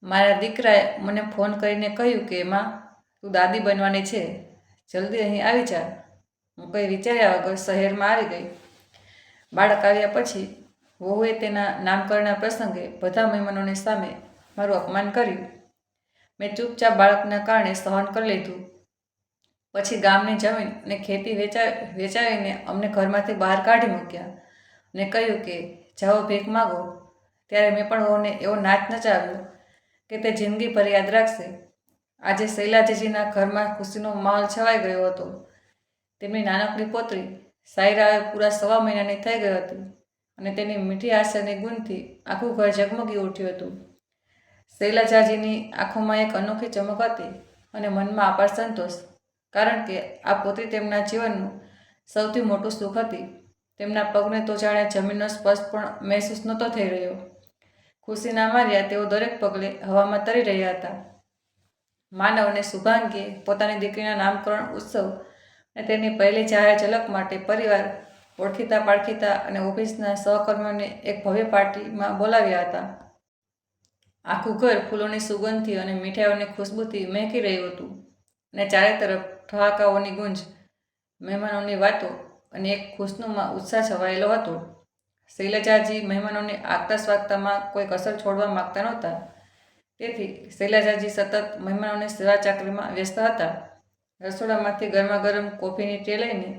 મારા દીકરાએ મને ફોન કરીને કહ્યું કે માં, તું દાદી બનવાની છે, જલ્દી અહીં આવી જા. હું કંઈ વિચાર્યા વગર શહેરમાં આવી ગઈ. બાળક આવ્યા પછી વહુએ તેના નામકરણના પ્રસંગે બધા મહેમાનોની સામે મારું અપમાન કર્યું. મેં ચૂપચાપ બાળકના કારણે સહન કરી લીધું. પછી ગામની જમીન અને ખેતી વેચાવીને અમને ઘરમાંથી બહાર કાઢી મૂક્યા અને કહ્યું કે જાઓ ભીખ માગો. ત્યારે મેં પણ વહુને એવો નાચ નચાવ્યો કે તે જિંદગીભર યાદ રાખશે. આજે શૈલાજીજીના ઘરમાં ખુશીનો માહોલ છવાઈ ગયો હતો. તેમની નાનકડી પોતરી સાયરા પૂરા 1.25 મહિનાની થઈ ગઈ હતી અને તેની મીઠી હાસ્યની ગુણથી આખું ઘર ઝગમગી ઉઠ્યું હતું. શૈલજાજીની આંખોમાં એક અનોખી ચમક હતી અને મનમાં અપાર સંતોષ, કારણ કે આ પોતરી તેમના જીવનનું સૌથી મોટું સુખ હતી. તેમના પગને તો જાણે જમીનનો સ્પર્શ પણ મહેસૂસ નહોતો થઈ રહ્યો. ખુશીના માર્યા તેઓ દરેક પગલે હવામાં તરી રહ્યા હતા. માનવ અને શુભાંગીએ પોતાની દીકરીના નામકરણ ઉત્સવ અને તેની પહેલી જાહેર ઝલક માટે પરિવાર, ઓળખીતા પાળખીતા અને ઓફિસના સહકર્મીઓને એક ભવ્ય પાર્ટીમાં બોલાવ્યા હતા. આખું ઘર ફૂલોની સુગંધથી અને મીઠાઈઓની ખુશ્બુથી મહેકી રહ્યું હતું અને ચારે તરફ ઠહાકાઓની ગુંજ, મહેમાનોની વાતો અને એક ખુશનુમા ઉત્સાહ છવાયેલો હતો. શૈલજાજી મહેમાનોને આગતા સ્વાગતામાં કોઈ કસર છોડવા માગતા નહોતા. તેથી શૈલજાજી સતત મહેમાનોની સેવા ચાકરીમાં વ્યસ્ત હતા. રસોડામાંથી ગરમા ગરમ કોફીની ટ્રે લઈને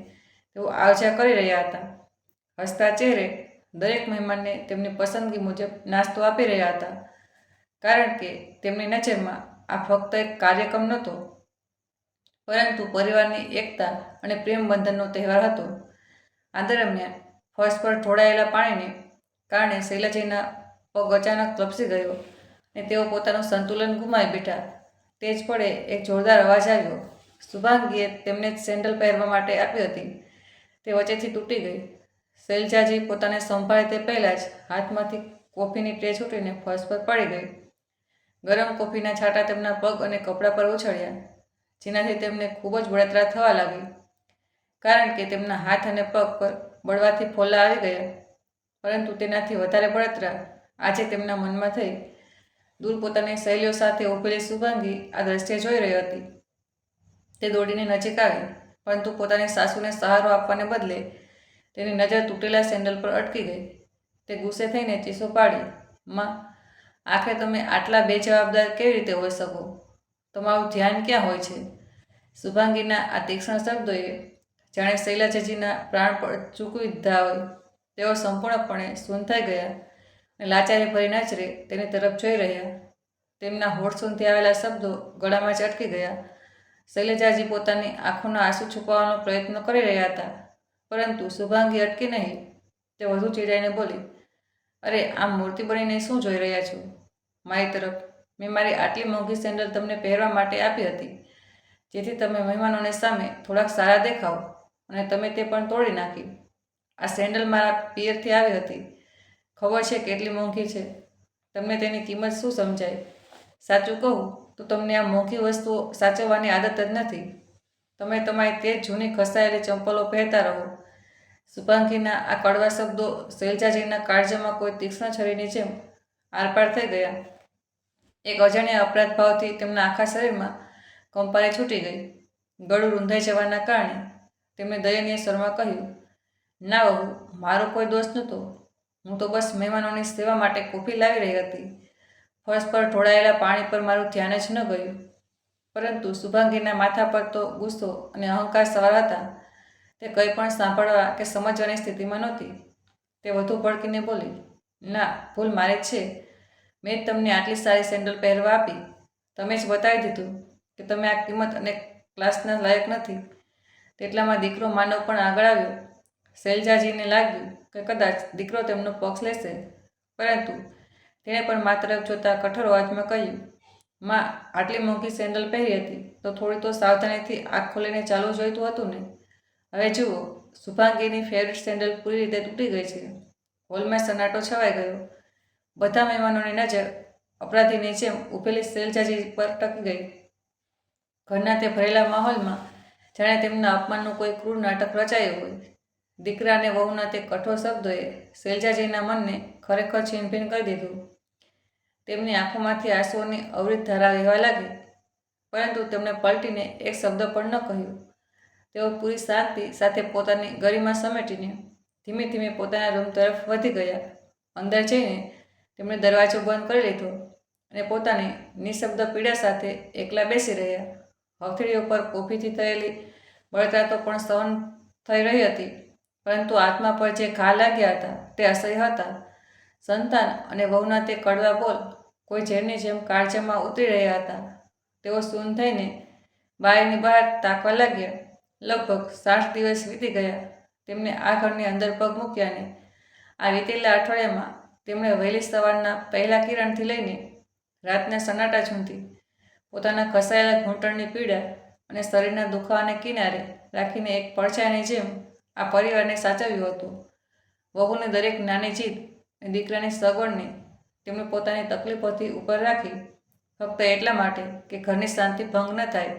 તેઓ આવજા કરી રહ્યા હતા. હસતા ચહેરે દરેક મહેમાનને તેમની પસંદગી મુજબ નાસ્તો આપી રહ્યા હતા, કારણ કે તેમની નજરમાં આ ફક્ત એક કાર્યક્રમ નહોતો, પરંતુ પરિવારની એકતા અને પ્રેમ બંધનનો તહેવાર હતો. આ દરમિયાન ફર્શ પર ઢોળાયેલા પાણીને કારણે શૈલજાજીના પગ અચાનક લપસી ગયો અને તેઓ પોતાનું સંતુલન ગુમાવી બેઠા. તે જ પળે એક જોરદાર અવાજ આવ્યો. શુભાંગીએ તેમને સેન્ડલ પહેરવા માટે આપી હતી. તે વચ્ચેથી તૂટી ગઈ. શૈલજાજી પોતાને સંભાળે તે પહેલાં જ હાથમાંથી કોફીની ટ્રે છૂટીને ફર્શ પર પડી ગઈ. ગરમ કોફીના છાંટા તેમના પગ અને કપડાં પર ઉછળ્યા, જેનાથી તેમને ખૂબ જ બળતરા થવા લાગી, કારણ કે તેમના હાથ અને પગ પર બળવાથી ફોલ્લા આવી ગયા. પરંતુ તેનાથી વધારે બળતરા આજે તેમના મનમાં થઈ. દૂર પોતાની સહેલીઓ સાથે ઊભેલી શુભાંગી આ દ્રશ્ય જોઈ રહી હતી. તે દોડીને નજીક આવી, પરંતુ પોતાની સાસુને સહારો આપવાને બદલે તેની નજર તૂટેલા સેન્ડલ પર અટકી ગઈ. તે ગુસ્સે થઈને ચીસો પાડી, માં, આખરે તમે આટલા બેજવાબદાર કેવી રીતે હોઈ શકો? તમારું ધ્યાન ક્યાં હોય છે? શુભાંગીના આ તીક્ષ્ણ શબ્દોએ જાણે શૈલજાજીના પ્રાણ પર ચૂકવી દીધા હોય. તેઓ સંપૂર્ણપણે સૂન થઈ ગયા અને લાચારી ભરી નજરે તેની તરફ જોઈ રહ્યા. તેમના હોઠ સુધી આવેલા શબ્દો ગળામાં જ અટકી ગયા. શૈલજાજી પોતાની આંખોના આંસુ છુપાવવાનો પ્રયત્ન કરી રહ્યા હતા, પરંતુ શુભાંગી અટકી નહીં. તે વધુ ચીડાઈને બોલી, અરે, આમ મૂર્તિ બનીને શું જોઈ રહ્યા છો મારી તરફ? મેં મારી આટલી મોંઘી સેન્ડલ તમને પહેરવા માટે આપી હતી, જેથી તમે મહેમાનોની સામે થોડાક સારા દેખાવ, અને તમે તે પણ તોડી નાખી. આ સેન્ડલ મારા પિયરથી આવી હતી. ખબર છે કેટલી મોંઘી છે? તમને તેની કિંમત શું સમજાય? સાચું કહું તો તમને આ મોંઘી વસ્તુઓ સાચવવાની આદત જ નથી. તમે તમારી તે જ જૂની ઘસાયેલી ચંપલો પહેરતા રહો. શુભાંગીના આ કડવા શબ્દો શૈલજાજીના કાળજામાં કોઈ તીક્ષ્ણ છરીની જેમ આરપાર થઈ ગયા. એક અજાણ્યા અપરાધ ભાવથી તેમના આખા શરીરમાં કંપારી છૂટી ગઈ. ગળું રૂંધાઈ જવાના કારણે તેમણે દયનીય સ્વરમાં કહ્યું, ના વહુ, મારો કોઈ દોષ નહોતો. હું તો બસ મહેમાનોની સેવા માટે કોફી લાવી રહી હતી. ફર્શ પર ઢોળાયેલા પાણી પર મારું ધ્યાન જ ન ગયું. પરંતુ શુભાંગીના માથા પર તો ગુસ્સો અને અહંકાર સવાર હતા. તે કંઈ પણ સાંભળવા કે સમજવાની સ્થિતિમાં નહોતી. તે વધુ ભડકીને બોલી, ના, ભૂલ મારી જ છે. મેં જ તમને આટલી સારી સેન્ડલ પહેરવા આપી. તમે જ બતાવી દીધું કે તમે આ કિંમત અને ક્લાસના લાયક નથી. તેટલામાં દીકરો માનવ પણ આગળ આવ્યો. શૈલજાજીને લાગ્યું કે કદાચ દીકરો તેમનો પક્ષ લેશે, પરંતુ તેણે પણ માત્ર જોતા કઠોર અવાજમાં કહ્યું, માં, આટલી મોંઘી સેન્ડલ પહેરી હતી તો થોડી તો સાવધાનીથી આંખ ખોલીને ચાલવું જોઈતું હતું ને? હવે જુઓ, શુભાંગીની ફેવરિટ સેન્ડલ પૂરી રીતે તૂટી ગઈ છે. હોલમાં સન્નાટો છવાઈ ગયો. બધા મહેમાનોની નજર અપરાધીની જેમ ઊભેલી શૈલજાજી પર ટકી ગઈ. ઘરના તે ભરેલા માહોલમાં જાણે તેમના અપમાનનું કોઈ ક્રૂર નાટક રચાયું હોય. દીકરા અને વહુના તે કઠોર શબ્દોએ શૈલજાજીના મનને ખરેખર છીનભીન કરી દીધું. તેમની આંખોમાંથી આંસુઓની અવિરત ધારા વહેવા લાગી, પરંતુ તેમણે પલટીને એક શબ્દ પણ ન કહ્યું. તેઓ પૂરી શાંતિ સાથે પોતાની ગરિમા સમેટીને ધીમે ધીમે પોતાના રૂમ તરફ વધી ગયા. અંદર જઈને તેમણે દરવાજો બંધ કરી લીધો અને પોતાની નિઃશબ્દ પીડા સાથે એકલા બેસી રહ્યા. હથેળીઓ પર કોફીથી થયેલી બળતરા તો પણ સહન થઈ રહી હતી, પરંતુ આત્મા પર જે ઘા લાગ્યા હતા તે અસહ્ય હતા. સંતાન અને વહુના તે કડવા બોલ કોઈ ઝેરની જેમ કાળજામાં ઉતરી રહ્યા હતા. તેઓ સૂન થઈને બારીની બહાર તાકવા લાગ્યા. લગભગ 60 દિવસ વીતી ગયા તેમને આ ઘરની અંદર પગ મૂક્યાને. આ વીતેલા અઠવાડિયામાં તેમણે વહેલી સવારના પહેલા કિરણથી લઈને રાતના સન્નાટા સુધી પોતાના ઘસાયેલા ઘૂંટણની પીડા અને શરીરના દુખાવાને કિનારે રાખીને એક પડછાયાની જેમ આ પરિવારને સાચવ્યું હતું. વહુની દરેક નાની જીદ અને દીકરાની સગવડને તેમણે પોતાની તકલીફોથી ઉપર રાખી, ફક્ત એટલા માટે કે ઘરની શાંતિ ભંગ ન થાય.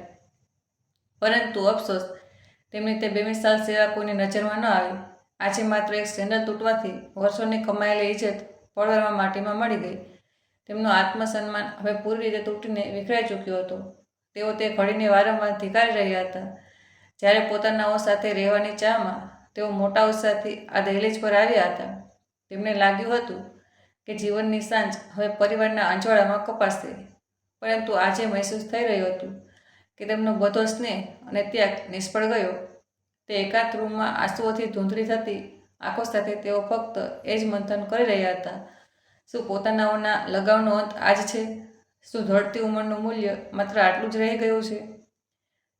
પરંતુ અફસોસ, તેમની તે બેમિસાલ સેવા કોઈની નજરમાં ન આવી. આજે માત્ર એક સેન્ડલ તૂટવાથી વર્ષોની કમાયેલી ઇજ્જત પળવારમાં માટીમાં મળી ગઈ. તેમનો આત્મસન્માન હવે પૂરી રીતે તૂટીને વિખરાઈ ચૂક્યો હતો. તેઓ તે ઘડીને વારંવાર ધિક્કારી રહ્યા હતા, જ્યારે પોતાનાઓ સાથે રહેવાની ચાહમાં તેઓ મોટા ઉત્સાહથી આ દહેલીજ પર આવ્યા હતા. તેમને લાગ્યું હતું કે જીવનની સાંજ હવે પરિવારના અંજવાળામાં કપાશે, પરંતુ આજે મહેસૂસ થઈ રહ્યું હતું કે તેમનો બધો સ્નેહ અને ત્યાગ નિષ્ફળ ગયો. તે એકાંત રૂમમાં આંસુઓથી ધૂંધળી થતી આંખો સાથે તેઓ ફક્ત એ જ મંથન કરી રહ્યા હતા. શું પોતાનાઓના લગાવનો અંત આ જ છે? શું ઢળતી ઉંમરનું મૂલ્ય માત્ર આટલું જ રહી ગયું છે?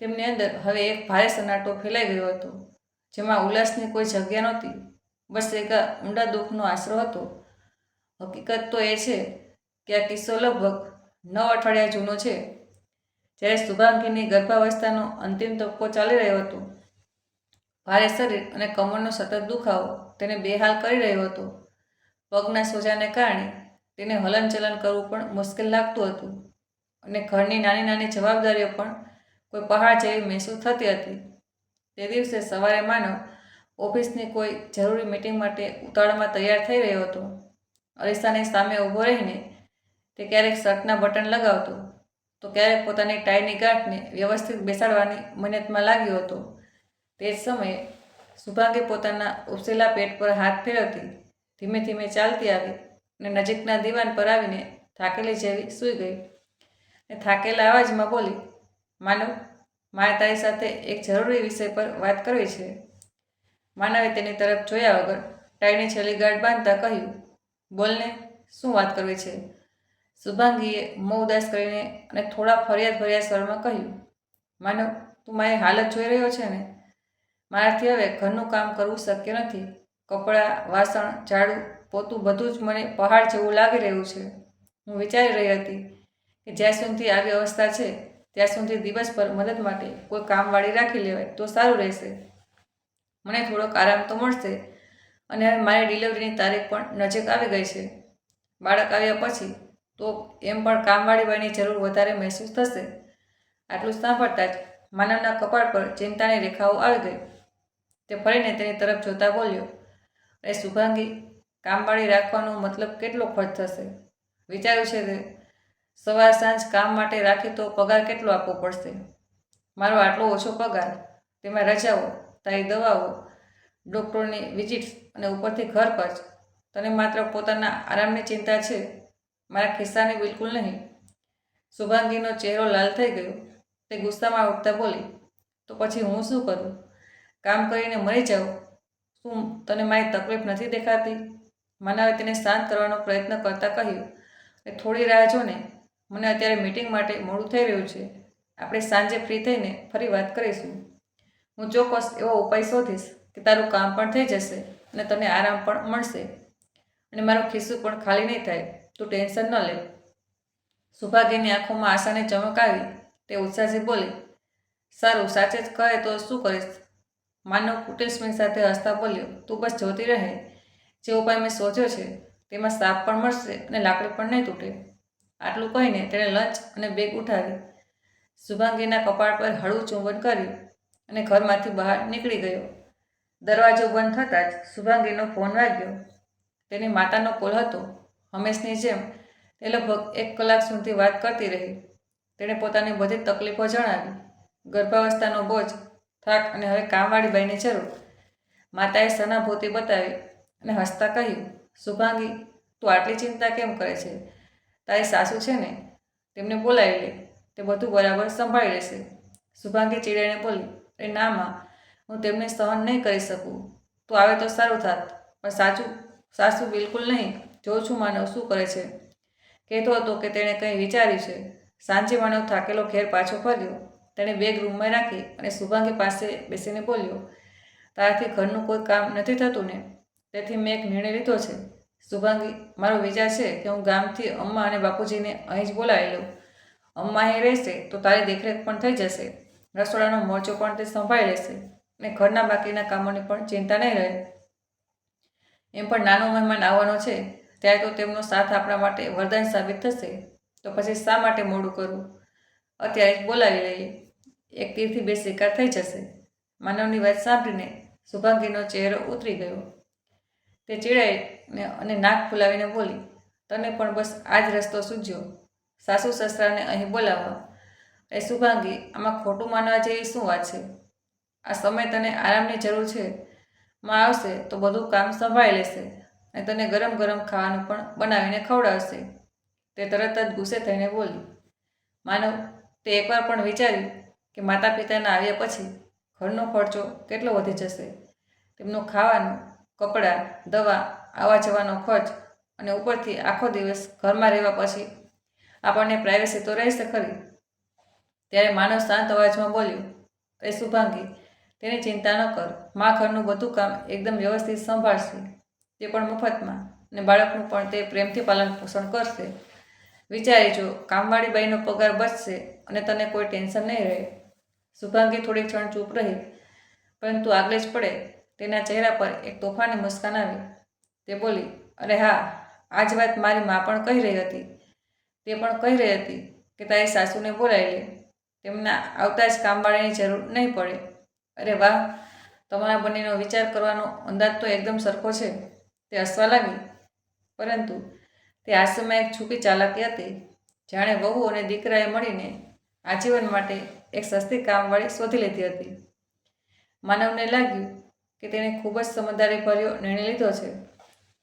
તેમની અંદર હવે એક ભારે સન્નાટો ફેલાઈ ગયો હતો, જેમાં ઉલ્લાસની કોઈ જગ્યા નહોતી, બસ એક ઊંડા દુઃખનો આશરો હતો. હકીકત તો એ છે કે આ કિસ્સો લગભગ 9 અઠવાડિયા જૂનો છે. જ્યારે શુભાંગીની ગર્ભાવસ્થાનો અંતિમ તબક્કો ચાલી રહ્યો હતો, ભારે શરીર અને કમરનો સતત દુખાવો તેને બેહાલ કરી રહ્યો હતો. પગના સોજાને કારણે તેને હલનચલન કરવું પણ મુશ્કેલ લાગતું હતું અને ઘરની નાની નાની જવાબદારીઓ પણ કોઈ પહાડ જેવી મહેસૂસ થતી હતી. તે દિવસે સવારે માનવ ઓફિસની કોઈ જરૂરી મીટિંગ માટે ઉતાવળમાં તૈયાર થઈ રહ્યો હતો. અરીસાની સામે ઊભો રહીને તે ક્યારેક શર્ટના બટન લગાવતો તો ક્યારેક પોતાની ટાઈની ગાંઠને વ્યવસ્થિત બેસાડવાની મહેનતમાં લાગ્યો હતો. તે જ સમયે શુભાંગી પોતાના ઉપસેલા પેટ પર હાથ ફેરવતી ધીમે ધીમે ચાલતી આવી અને નજીકના દીવાન પર આવીને થાકેલી જેવી સૂઈ ગઈ અને થાકેલા અવાજમાં બોલી, માનવ, મારે તારી સાથે એક જરૂરી વિષય પર વાત કરવી છે. માનવે તેની તરફ જોયા વગર ટાઈની છેલ્લી ગાંઠ બાંધતા કહ્યું, બોલને, શું વાત કરવી છે? શુભાંગીએ મોં ઉદાસ કરીને અને થોડા ફરિયાદ સ્વરમાં કહ્યું, માનવ, તું મારી હાલત જોઈ રહ્યો છે ને? મારાથી હવે ઘરનું કામ કરવું શક્ય નથી. કપડાં, વાસણ, ઝાડુ, પોતું બધું જ મને પહાડ જેવું લાગી રહ્યું છે. હું વિચારી રહી હતી કે જ્યાં સુધી આવી અવસ્થા છે ત્યાં સુધી દિવસભર મદદ માટે કોઈ કામવાળી રાખી લેવાય તો સારું રહેશે. મને થોડોક આરામ તો મળશે. અને હવે મારી ડિલિવરીની તારીખ પણ નજીક આવી ગઈ છે. બાળક આવ્યા પછી તો એમ પણ કામવાળી બાઈની જરૂર વધારે મહેસૂસ થશે. આટલું સાંભળતા જ માનવના કપાળ પર ચિંતાની રેખાઓ આવી ગઈ. તે ફરીને તેની તરફ જોતા બોલ્યો, અરે શુભાંગી, કામવાળી રાખવાનો મતલબ કેટલો ખર્ચ થશે? વિચાર્યું છે તે? સવાર સાંજ કામ માટે રાખી તો પગાર કેટલો આપવો પડશે? મારો આટલો ઓછો પગાર, તેમાં રજાઓ, તારી દવાઓ, ડૉક્ટરની વિઝિટ્સ અને ઉપરથી ઘર ખર્ચ. તને માત્ર પોતાના આરામની ચિંતા છે, મારા ખિસ્સાની બિલકુલ નહીં. શુભાંગીનો ચહેરો લાલ થઈ ગયો. તે ગુસ્સામાં ઉઠતા બોલી, તો પછી હું શું કરું? કામ કરીને મરી જાઉં? શું તને મારી તકલીફ નથી દેખાતી? માનવે તેને શાંત કરવાનો પ્રયત્ન કરતા કહ્યું, એ થોડી રાહ જો ને, મને અત્યારે મીટિંગ માટે મોડું થઈ રહ્યું છે. આપણે સાંજે ફ્રી થઈને ફરી વાત કરીશું. હું ચોક્કસ એવો ઉપાય શોધીશ કે તારું કામ પણ થઈ જશે અને તને આરામ પણ મળશે અને મારું ખિસ્સું પણ ખાલી નહીં થાય. તું ટેન્શન ન લે. શુભાંગીની આંખોમાં આશાની ચમક આવી. તે ઉત્સાહથી બોલી, સારું, સાચે જ કહે તો શું કરીશ? માનવ કુટિલ સ્મિત સાથે હસતા બોલ્યો, તું બસ જોતી રહે. જે ઉપાય મેં શોધ્યો છે તેમાં સાપ પણ મળશે અને લાકડી પણ નહીં તૂટે. આટલું કહીને તેણે લંચ અને બેગ ઉઠાવી, શુભાંગીના કપાળ પર હળવું ચુંબન કર્યું અને ઘરમાંથી બહાર નીકળી ગયો. દરવાજો બંધ થતાં જ શુભાંગીનો ફોન વાગ્યો. તેની માતાનો કોલ હતો. હંમેશની જેમ તે લગભગ 1 કલાક સુધી વાત કરતી રહી. તેણે પોતાની બધી તકલીફો જણાવી, ગર્ભાવસ્થાનો બોજ, થાક અને હવે કામવાળી બાઈની જરૂર. માતાએ સહાનુભૂતિ બતાવી અને હસતા કહ્યું, શુભાંગી, તું આટલી ચિંતા કેમ કરે છે? તારી સાસુ છે ને, તેમને બોલાવી લે, તે બધું બરાબર સંભાળી લેશે. શુભાંગી ચીડાઈને બોલી, અરે ના માં, હું તેમને સહન નહીં કરી શકું. તું આવે તો સારું થાત, પણ સાસુ બિલકુલ નહીં. જોઉં છું માનવ શું કરે છે. કહેતો હતો કે તેણે કંઈ વિચાર્યું છે. સાંજે માનવ થાકેલો ઘેર પાછો ફર્યો. તેણે બેગ રૂમમાં રાખી અને શુભાંગી પાસે બેસીને બોલ્યો, તારાથી ઘરનું કોઈ કામ નથી થતું ને? તેથી મેં એક નિર્ણય લીધો છે. શુભાંગી, મારો વિચાર છે કે હું ગામથી અમ્મા અને બાપુજીને અહીં જ બોલાવી લઉં. અમ્મા અહીં રહેશે તો તારી દેખરેખ પણ થઈ જશે. રસોડાનો મોરચો પણ તે સંભાળી લેશે અને ઘરના બાકીના કામોની પણ ચિંતા નહીં રહે. એમ પણ નાનો મહેમાન આવવાનો છે, ત્યારે તો તેમનો સાથ આપણા માટે વરદાન સાબિત થશે. તો પછી શા માટે મોડું કરવું? અત્યારે જ બોલાવી લઈએ. એક તીરથી બે શિકાર થઈ જશે. માનવની વાત સાંભળીને શુભાંગીનો ચહેરો ઉતરી ગયો. તે ચીડાઈને અને નાક ફૂલાવીને બોલી, તને પણ બસ આ જ રસ્તો સૂઝ્યો, સાસુ સસરાને અહીં બોલાવવા. એ શુભાંગી, આમાં ખોટું માનવા જેવી શું વાત છે? આ સમય તને આરામની જરૂર છે. માં આવશે તો બધું કામ સંભાળી લેશે અને તને ગરમ ગરમ ખાવાનું પણ બનાવીને ખવડાવશે. તે તરત જ ગુસ્સે થઈને બોલી, માનવ, તે એકવાર પણ વિચાર્યું કે માતા પિતાના આવ્યા પછી ઘરનો ખર્ચો કેટલો વધી જશે? તેમનું ખાવાનું, કપડાં, દવા, આવવા જવાનો ખર્ચ અને ઉપરથી આખો દિવસ ઘરમાં રહેવા પછી આપણને પ્રાઇવસી તો રહેશે ખરી. ત્યારે માનવ શાંત અવાજમાં બોલ્યો, એ શુભાંગી, તેની ચિંતા ન કર. માં ઘરનું બધું કામ એકદમ વ્યવસ્થિત સંભાળશે. તે પણ મફતમાં, અને બાળકનું પણ તે પ્રેમથી પાલન પોષણ કરશે. વિચારી જો, કામવાળી બાઈનો પગાર બચશે અને તને કોઈ ટેન્શન નહીં રહે. શુભાંગી થોડી ક્ષણ ચૂપ રહી, પરંતુ આગલે જ પડે તેના ચહેરા પર એક તોફાની મુસ્કાન આવી. તે બોલી, અરે હા, આ જ વાત મારી મા પણ કહી રહી હતી. તે પણ કહી રહી હતી કે તારી સાસુને બોલાવી લે, તેમના આવતા જ કામવાળીની જરૂર નહીં પડે. અરે વાહ, તમારા બંનેનો વિચાર કરવાનો અંદાજ તો એકદમ સરખો છે. તે હસવા લાગી, પરંતુ તે હાસ્યમાં એક છુપી ચાલાકી હતી. જાણે વહુ અને દીકરાએ મળીને આજીવન માટે એક સસ્તી કામવાળી શોધી લીધી હતી. માનવને લાગ્યું કે તેણે ખૂબ જ સમજદારીભર્યો નિર્ણય લીધો છે,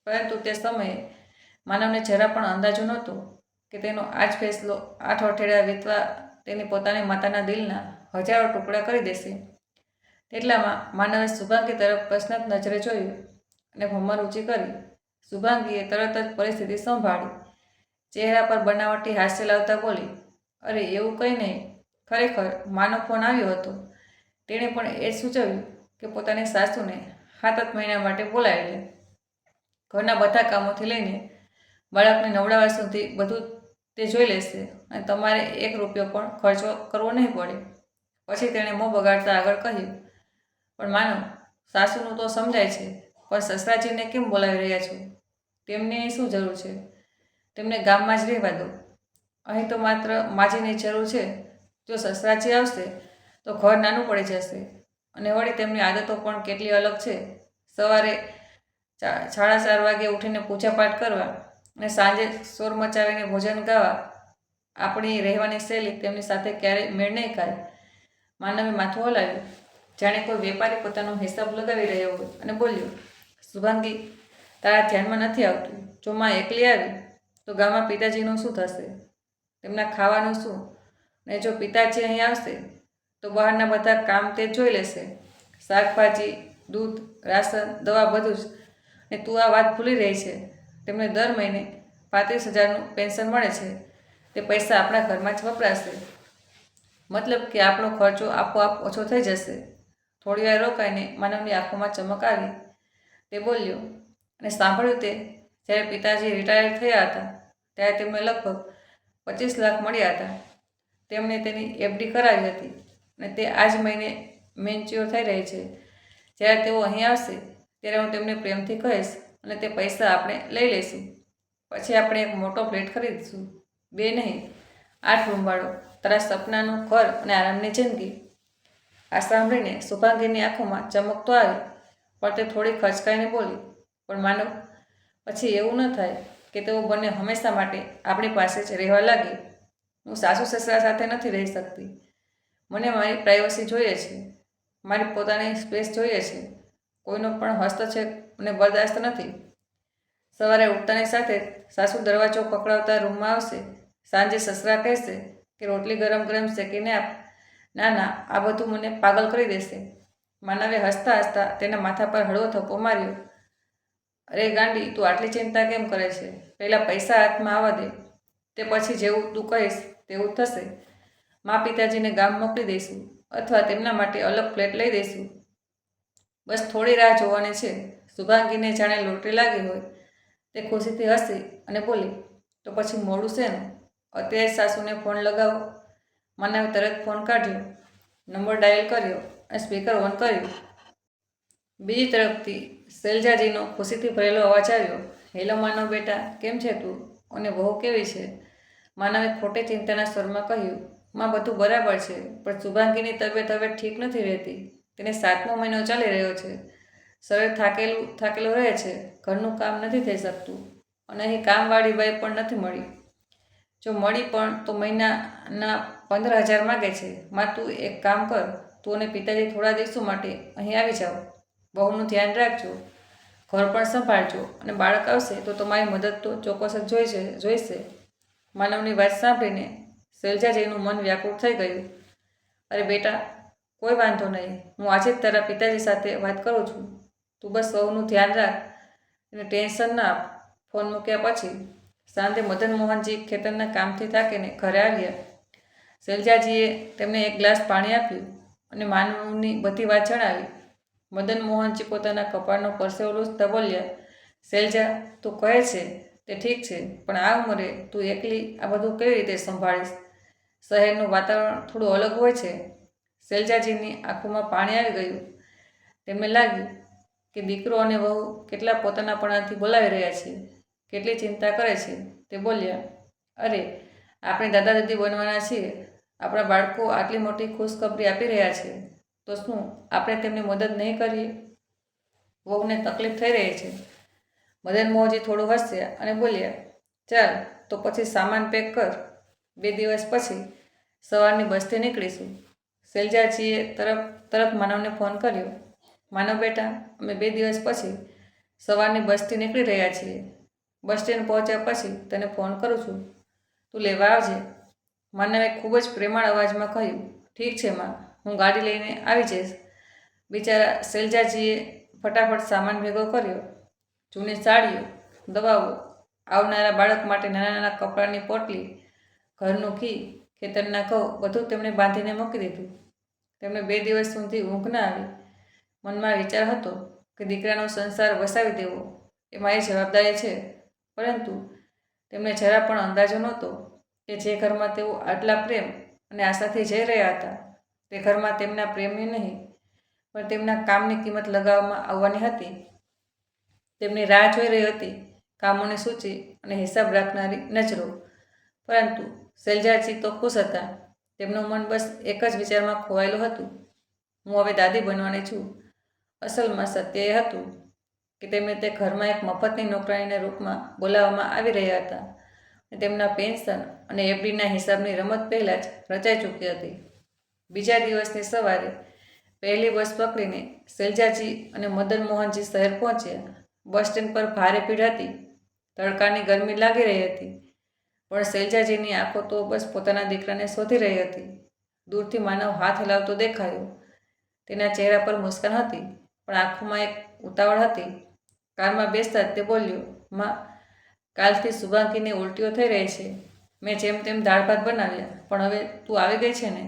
પરંતુ તે સમયે માનવને જરા પણ અંદાજો નહોતો કે તેનો આ જ ફેસલો 8 અઠવાડિયા વીતવા તેની પોતાની માતાના દિલના હજારો ટુકડા કરી દેશે. તેટલામાં માનવે શુભાંગી તરફ પ્રશ્નાર્થ નજરે જોયું અને ભમર ઊંચી કરી. શુભાંગીએ તરત જ પરિસ્થિતિ સંભાળી. ચહેરા પર બનાવટી હાસ્ય લાવતા બોલી, અરે એવું કંઈ નહીં, ખરેખર માનો ફોન આવ્યો હતો. તેણે પણ એ જ સૂચવ્યું કે પોતાની સાસુને 7 મહિના માટે બોલાવી લે. ઘરના બધા કામોથી લઈને બાળકને નવડાવવા સુધી બધું તે જોઈ લેશે અને તમારે 1 રૂપિયો પણ ખર્ચો કરવો નહીં પડે. પછી તેણે મોં બગાડતા આગળ કહ્યું, પણ માનો, સાસુનું તો સમજાય છે, પણ સસરાજીને કેમ બોલાવી રહ્યા છો? તેમને અહીં શું જરૂર છે? તેમને ગામમાં જ રહેવા દો. અહીં તો માત્ર માજીની જરૂર છે. જો સસરાજી આવશે તો ઘર નાનું પડી જશે. અને વળી તેમની આદતો પણ કેટલી અલગ છે. સવારે 4:30 વાગે ઉઠીને પૂજાપાઠ કરવા અને સાંજે શોર મચાવીને ભોજન ગાવા. આપણી રહેવાની શૈલી તેમની સાથે ક્યારેય મેળ નહીં ખાય. માનવે માથું હલાવ્યું, જાણે કોઈ વેપારી પોતાનો હિસાબ લગાવી રહ્યો હોય, અને બોલ્યો, શુભાંગી, તારા ધ્યાનમાં નથી આવતું. જો માં એકલી આવી તો ગામમાં પિતાજીનું શું થશે? તેમના ખાવાનું શું? અને જો પિતાજી અહીં આવશે તો બહારના બધા કામ તે જોઈ લેશે. શાકભાજી, દૂધ, રાશન, દવા, બધું જ. ને તું આ વાત ભૂલી રહી છે. તેમને દર મહિને 35,000નું પેન્શન મળે છે. તે પૈસા આપણા ઘરમાં જ વપરાશે. મતલબ કે આપણો ખર્ચો આપોઆપ ઓછો થઈ જશે. થોડીવાર રોકાઈને માનવની આંખોમાં ચમક આવી. તે બોલ્યો, અને સાંભળ્યું તે જ્યારે પિતાજી રિટાયર થયા હતા ત્યારે તેમને લગભગ 25 લાખ મળ્યા હતા. તેમણે તેની એફડી કરાવી હતી અને તે આ જ મહિને મેચ્યોર થઈ રહી છે. જ્યારે તેઓ અહીં આવશે ત્યારે હું તેમને પ્રેમથી કહીશ અને તે પૈસા આપણે લઈ લઈશું. પછી આપણે એક મોટો ફ્લેટ ખરીદીશું. 2 નહીં, 8 રૂમવાળો, તારા સપનાનું ઘર અને આરામની જિંદગી. આ સાંભળીને શુભાંગીની આંખોમાં ચમક તો આવી, પણ તે થોડી ખચકાઈને બોલી, પણ માનવ, પછી એવું ન થાય. કે તેઓ બંને હંમેશા માટે આપણી પાસે જ રહેવા લાગે. હું સાસુ સસરા સાથે નથી રહી શકતી. મને મારી પ્રાઇવસી જોઈએ છે, મારી પોતાની સ્પેસ જોઈએ છે. કોઈનો પણ હસ્તક્ષેપ મને બરદાસ્ત નથી. સવારે ઉઠતાની સાથે સાસુ દરવાજો ખખડાવતા રૂમમાં આવશે. સાંજે સસરા કહેશે કે રોટલી ગરમ ગરમ શેકીને આપ. ના ના, આ બધું મને પાગલ કરી દેશે. માનવે હસતા હસતા તેના માથા પર હળવો થપ્પો માર્યો. અરે ગાંડી, તું આટલી ચિંતા કેમ કરે છે? પહેલાં પૈસા હાથમાં આવવા દે, તે પછી જેવું તું કહીશ તેવું થશે. મા પિતાજીને ગામ મોકલી દઈશું અથવા તેમના માટે અલગ ફ્લેટ લઈ દઈશું. બસ થોડી રાહ જોવાની છે. શુભાંગીને જાણે લોટરી લાગી હોય. તે ખુશીથી હસી અને બોલી, તો પછી મોડું શેનું? અત્યારે સાસુને ફોન લગાવો. માનવે તરત ફોન કાઢ્યો, નંબર ડાયલ કર્યો અને સ્પીકર ઓન કર્યું. બીજી તરફથી શૈલજાજીનો ખુશીથી ભરેલો અવાજ આવ્યો. હેલો માનવ બેટા, કેમ છે તું? અને વહુ કેવી છે? માનવે ખોટી ચિંતાના સ્વરમાં કહ્યું, માં બધું બરાબર છે, પણ શુભાંગીની તબિયત હવે ઠીક નથી રહેતી. તેને 7મો મહિનો ચાલી રહ્યો છે. શરીર થાકેલું રહે છે. ઘરનું કામ નથી થઈ શકતું અને અહીં કામવાળી બાઈ પણ નથી મળી. જો મળી પણ તો મહિનાના 15,000 માગે છે. માં તું એક કામ કર, તું અને પિતાજી થોડા દિવસો માટે અહીં આવી જાઓ. બહુનું ધ્યાન રાખજો, ઘર પણ સંભાળજો અને બાળક આવશે તો તમારી મદદ તો ચોક્કસ જ જોઈશે. માનવની વાત સાંભળીને શૈલજાજીનું મન વ્યાકુળ થઈ ગયું. અરે બેટા, કોઈ વાંધો નહીં. હું આજે જ તારા પિતાજી સાથે વાત કરું છું. તું બસ વહુનું ધ્યાન રાખ અને ટેન્શન ના આપ. ફોન મૂક્યા પછી સાંજે મદન મોહનજી ખેતરના કામથી થાકીને ઘરે આવ્યા. શૈલજાજીએ તેમને એક ગ્લાસ પાણી આપ્યું અને માનવની બધી વાત જણાવી. મદન મોહનજી પોતાના કપાળનો પરસેવો લૂછતા બોલ્યા, શૈલજા, તું કહે છે તે ઠીક છે, પણ આ ઉંમરે તું એકલી આ બધું કેવી રીતે સંભાળીશ? શહેરનું વાતાવરણ થોડું અલગ હોય છે. શૈલજાજીની આંખોમાં પાણી આવી ગયું. તેમને લાગ્યું કે દીકરો અને વહુ કેટલા પોતાનાપણાથી બોલાવી રહ્યા છે, કેટલી ચિંતા કરે છે. તે બોલ્યા, અરે, આપણે દાદા દાદી બનવાના છીએ. આપણા બાળકો આટલી મોટી ખુશખબરી આપી રહ્યા છે, તો શું આપણે તેમની મદદ નહીં કરીએ? વહુને તકલીફ થઈ રહી છે. મદન મોહનજી થોડું હસ્યા અને બોલ્યા, ચાલ તો પછી સામાન પેક કર. 2 દિવસ પછી સવારની બસથી નીકળીશું. શૈલજાજીએ તરત માનવને ફોન કર્યો. માનવ બેટા, અમે 2 દિવસ પછી સવારની બસથી નીકળી રહ્યા છીએ. બસ સ્ટેન્ડ પહોંચ્યા પછી તને ફોન કરું છું, તું લેવા આવજે. માનવે ખૂબ જ પ્રેમાળ અવાજમાં કહ્યું, ઠીક છે માં, હું ગાડી લઈને આવી જઈશ. બિચારા શૈલજાજીએ ફટાફટ સામાન ભેગો કર્યો. જૂની સાડીઓ, દવાઓ, આવનારા બાળક માટે નાના નાના કપડાની પોટલી, ઘરનું ઘી, ખેતરના ઘઉં બધું તેમણે બાંધીને મૂકી દીધું. તેમને 2 દિવસ સુધી ઊંઘ ના આવી. મનમાં વિચાર હતો કે દીકરાનો સંસાર વસાવી દેવો એ મારી જવાબદારી છે, પરંતુ તેમને જરા પણ અંદાજો નહોતો કે જે ઘરમાં તેઓ આટલા પ્રેમ અને આશાથી જઈ રહ્યા હતા, તે ઘરમાં તેમના પ્રેમની નહીં પણ તેમના કામની કિંમત લગાવવામાં આવવાની હતી. તેમની રાહ જોઈ રહી હતી કામોની સૂચિ અને હિસાબ રાખનારી નજરો. પરંતુ શૈલજાજી તો ખુશ હતા. તેમનું મન બસ એક જ વિચારમાં ખોવાયેલું હતું, હું હવે દાદી બનવાની છું. અસલમાં સત્ય એ હતું કે તેમને તે ઘરમાં એક મફતની નોકરાણીના રૂપમાં બોલાવવામાં આવી રહ્યા હતા અને તેમના પેન્શન અને એફડીના હિસાબની રમત પહેલાં જ રચાઈ ચૂકી હતી. બીજા દિવસની સવારે પહેલી બસ પકડીને શૈલજાજી અને મદન મોહનજી શહેર પહોંચ્યા. બસ સ્ટેન્ડ પર ભારે ભીડ હતી. તડકાની ગરમી લાગી રહી હતી, પણ શૈલજાજીની આંખો તો બસ પોતાના દીકરાને શોધી રહી હતી. દૂરથી માનવ હાથ હલાવતો દેખાયો. તેના ચહેરા પર મુસ્કાન હતી, પણ આંખોમાં એક ઉતાવળ હતી. કારમાં બેસતા જ તે બોલ્યો, માં, કાલથી શુભાંગીને ઉલટીઓ થઈ રહી છે. મેં જેમ તેમ દાળ ભાત બનાવ્યા, પણ હવે તું આવી ગઈ છે ને,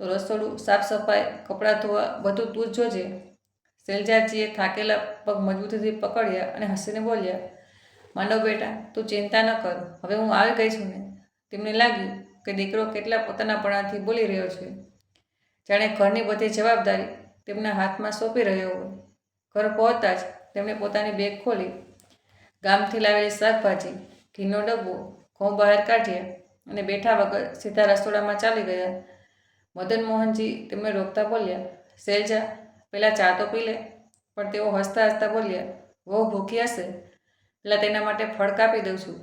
તો રસોડું, સાફ સફાઈ, કપડાં ધોવા બધું તું જ જોજે. શૈલજાજીએ થાકેલા પગ મજબૂતીથી પકડ્યા અને હસીને બોલ્યા, માનવ બેટા, તું ચિંતા ન કર, હવે હું આવી ગઈ છું ને. તેમને લાગ્યું કે દીકરો કેટલા પોતાનાપણાથી બોલી રહ્યો છે, જાણે ઘરની બધી જવાબદારી તેમના હાથમાં સોંપી રહ્યો હોય. ઘર પહોંચતા જ તેમણે પોતાની બેગ ખોલી. ગામથી લાવેલી શાકભાજી, ઘીનો ડબ્બો, ઘઉં બહાર કાઢ્યા અને બેઠા વગર સીધા રસોડામાં ચાલી ગયા. મદન મોહનજી તેમને રોકતા બોલ્યા, શૈલજા, પહેલાં ચા તો પી લે. પણ તેઓ હસતા હસતા બોલ્યા, વહુ ભૂખી હશે, એટલે તેના માટે ફળ કાપી દઉં છું.